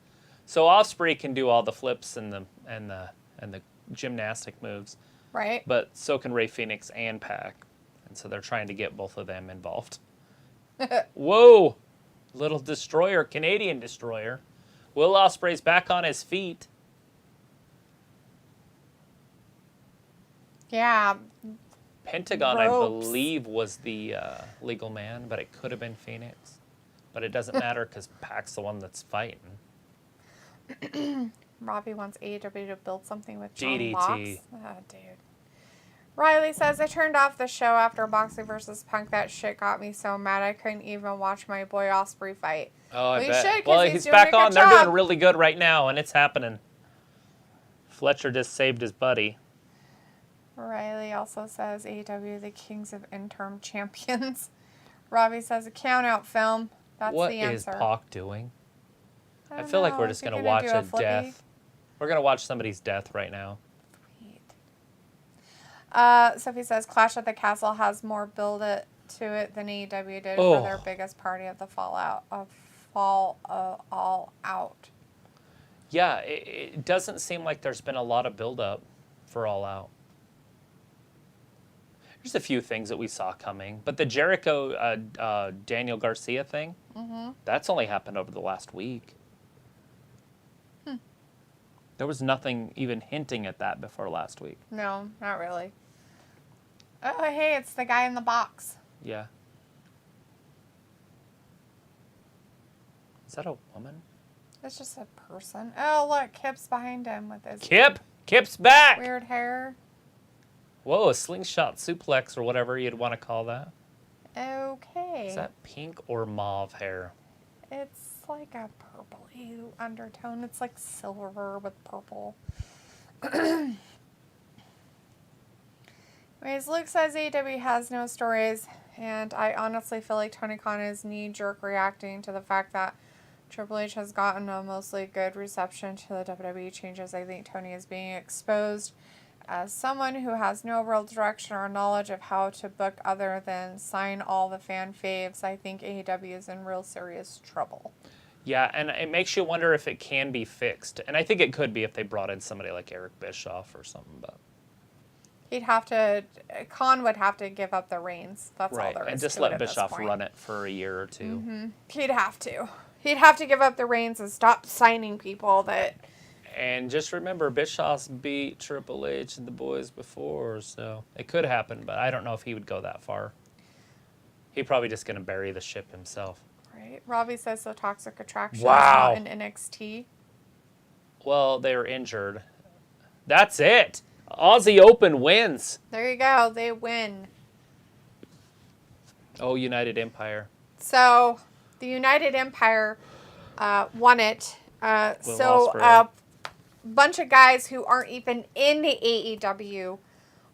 So Ospreay can do all the flips and the gymnastic moves. Right. But so can Ray Phoenix and Pac. And so they're trying to get both of them involved. Whoa! Little destroyer, Canadian destroyer. Will Ospreay's back on his feet. Yeah. Pentagon, Ropes. I believe, was the legal man, but it could have been Phoenix. But it doesn't matter because Pac's the one that's fighting. Robbie wants AEW to build something with John DDT. Mox. Oh, dude. Riley says, I turned off the show after Moxley versus Punk. That shit got me so mad I couldn't even watch my boy Ospreay fight. Oh, I Well, you bet. should, 'cause Well, he's he's doing back a good on. They're job. doing really good right now, and it's happening. Fletcher just saved his buddy. Riley also says, AEW, the kings of interim champions. Robbie says, a count-out film. That's What the is answer. Pac doing? I don't feel like know. we're Is just he going to gonna watch do a a flippy? death. We're going to watch somebody's death right now. Sophie says Clash at the Castle has more build it to it than AEW did Oh. for their biggest party of the All Out. Yeah, it doesn't seem like there's been a lot of build-up for All Out. There's a few things that we saw coming, but the Jericho Daniel Garcia thing, that's only happened over the last week. There was nothing even hinting at that before last week. No, not really. Oh, hey, it's the guy in the box. Yeah. Is that a woman? It's just a person. Oh, look, Kip's behind him with his Kip's back! weird hair. Whoa, a slingshot suplex or whatever you'd want to call that. Okay. Is that pink or mauve hair? It's like a purpley undertone. It's like silver with purple. Anyways, Luke says AEW has no stories, and I honestly feel like Tony Khan is knee-jerk reacting to the fact that Triple H has gotten a mostly good reception to the WWE changes. I think Tony is being exposed as someone who has no real direction or knowledge of how to book other than sign all the fan faves. I think AEW is in real serious trouble. Yeah, and it makes you wonder if it can be fixed. And I think it could be if they brought in somebody like Eric Bischoff or something. But Khan would have to give up the reins. That's all right, there is and just to let it at this Bischoff point. run it for a year or two. Mm-hmm. He'd have to. He'd have to give up the reins and stop signing people that... And just remember, Bischoff's beat Triple H and the boys before, so it could happen, but I don't know if he would go that far. He's probably just going to bury the ship himself. Right. Robbie says so Toxic Attraction Wow. is not in NXT. Well, they were injured. That's it. Aussie Open wins. There you go. They win. Oh, United Empire. So, the United Empire won it. lost for A bunch of guys who aren't even in the AEW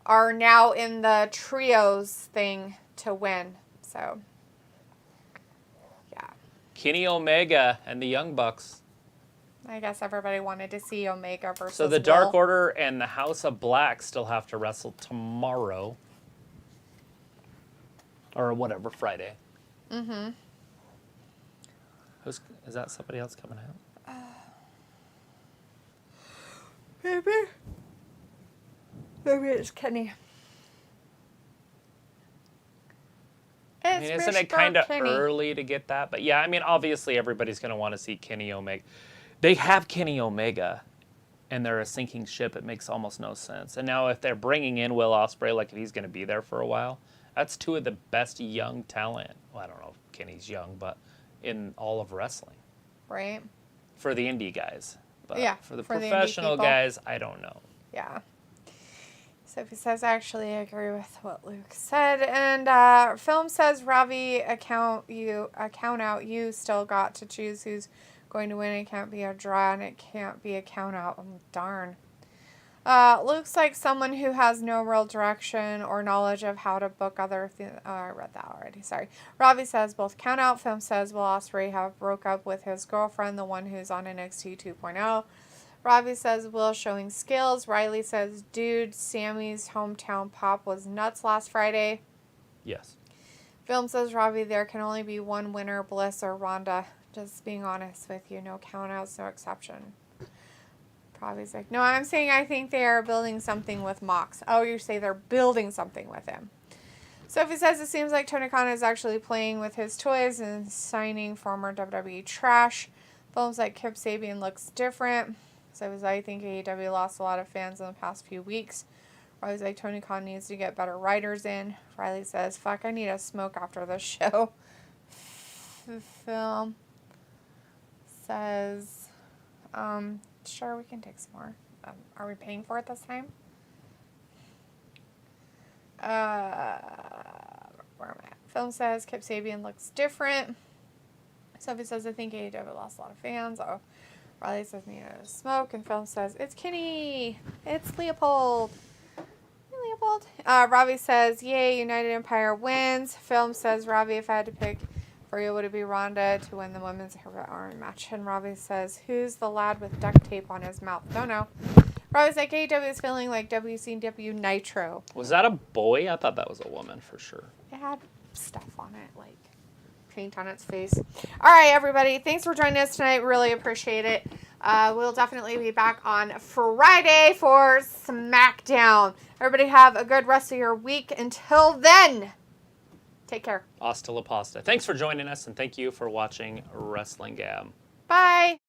are now in the trios thing to win. So, yeah. Kenny Omega and the Young Bucks. I guess everybody wanted to see Omega versus So the Dark Will. Order and the House of Black still have to wrestle tomorrow. Or whatever, Friday. Mm-hmm. Is that somebody else coming out? Maybe it's Kenny. I mean, isn't it kind of early to get that? But yeah, I mean, obviously everybody's going to want to see Kenny Omega. They have Kenny Omega, and they're a sinking ship. It makes almost no sense. And now if they're bringing in Will Ospreay, like if he's going to be there for a while, that's two of the best young talent. Well, I don't know if Kenny's young, but in all of wrestling. Right. For the indie guys. But Yeah, for the for the indie professional people. guys, I don't know. Yeah. Sophie says, actually, I agree with what Luke said. And film says, Ravi, account out. You still got to choose who's going to win. It can't be a draw, and it can't be a count out. Oh, darn. Luke's like someone who has no real direction or knowledge of how to book other things. Oh, I read that already. Sorry. Ravi says, both count out. Film says, Will Ospreay have broke up with his girlfriend, the one who's on NXT 2.0. Robbie says, Will showing skills. Riley says, dude, Sammy's hometown pop was nuts last Friday. Yes. Film says, Robbie, there can only be one winner, Bliss or Ronda. Just being honest with you, no countouts, no exception. Robbie's like, no, I'm saying I think they are building something with Mox. Oh, you say they're building something with him. Sophie says, it seems like Tony Khan is actually playing with his toys and signing former WWE trash. Film's like, Kip Sabian looks different. So I think AEW lost a lot of fans in the past few weeks. Riley's like, Tony Khan needs to get better writers in. Riley says, fuck, I need a smoke after this show. Film says, sure, we can take some more. Are we paying for it this time? Where am I at? Film says Kip Sabian looks different. Sophie says, I think AEW lost a lot of fans. Oh, Riley says, me to smoke. And Film says, it's Kenny. It's Leopold. Hey, Leopold. Ravi says, yay, United Empire wins. Film says, Ravi, if I had to pick for you, would it be Ronda to win the women's Arm match? And Ravi says, who's the lad with duct tape on his mouth? Don't know. Ravi's like, AEW is feeling like WCW Nitro. Was that a boy? I thought that was a woman for sure. It had stuff on it, like paint on its face. All right, everybody. Thanks for joining us tonight. Really appreciate it. We'll definitely be back on Friday for SmackDown. Everybody have a good rest of your week. Until then, take care. Hasta la pasta. Thanks for joining us, and thank you for watching Wrestling Gab. Bye.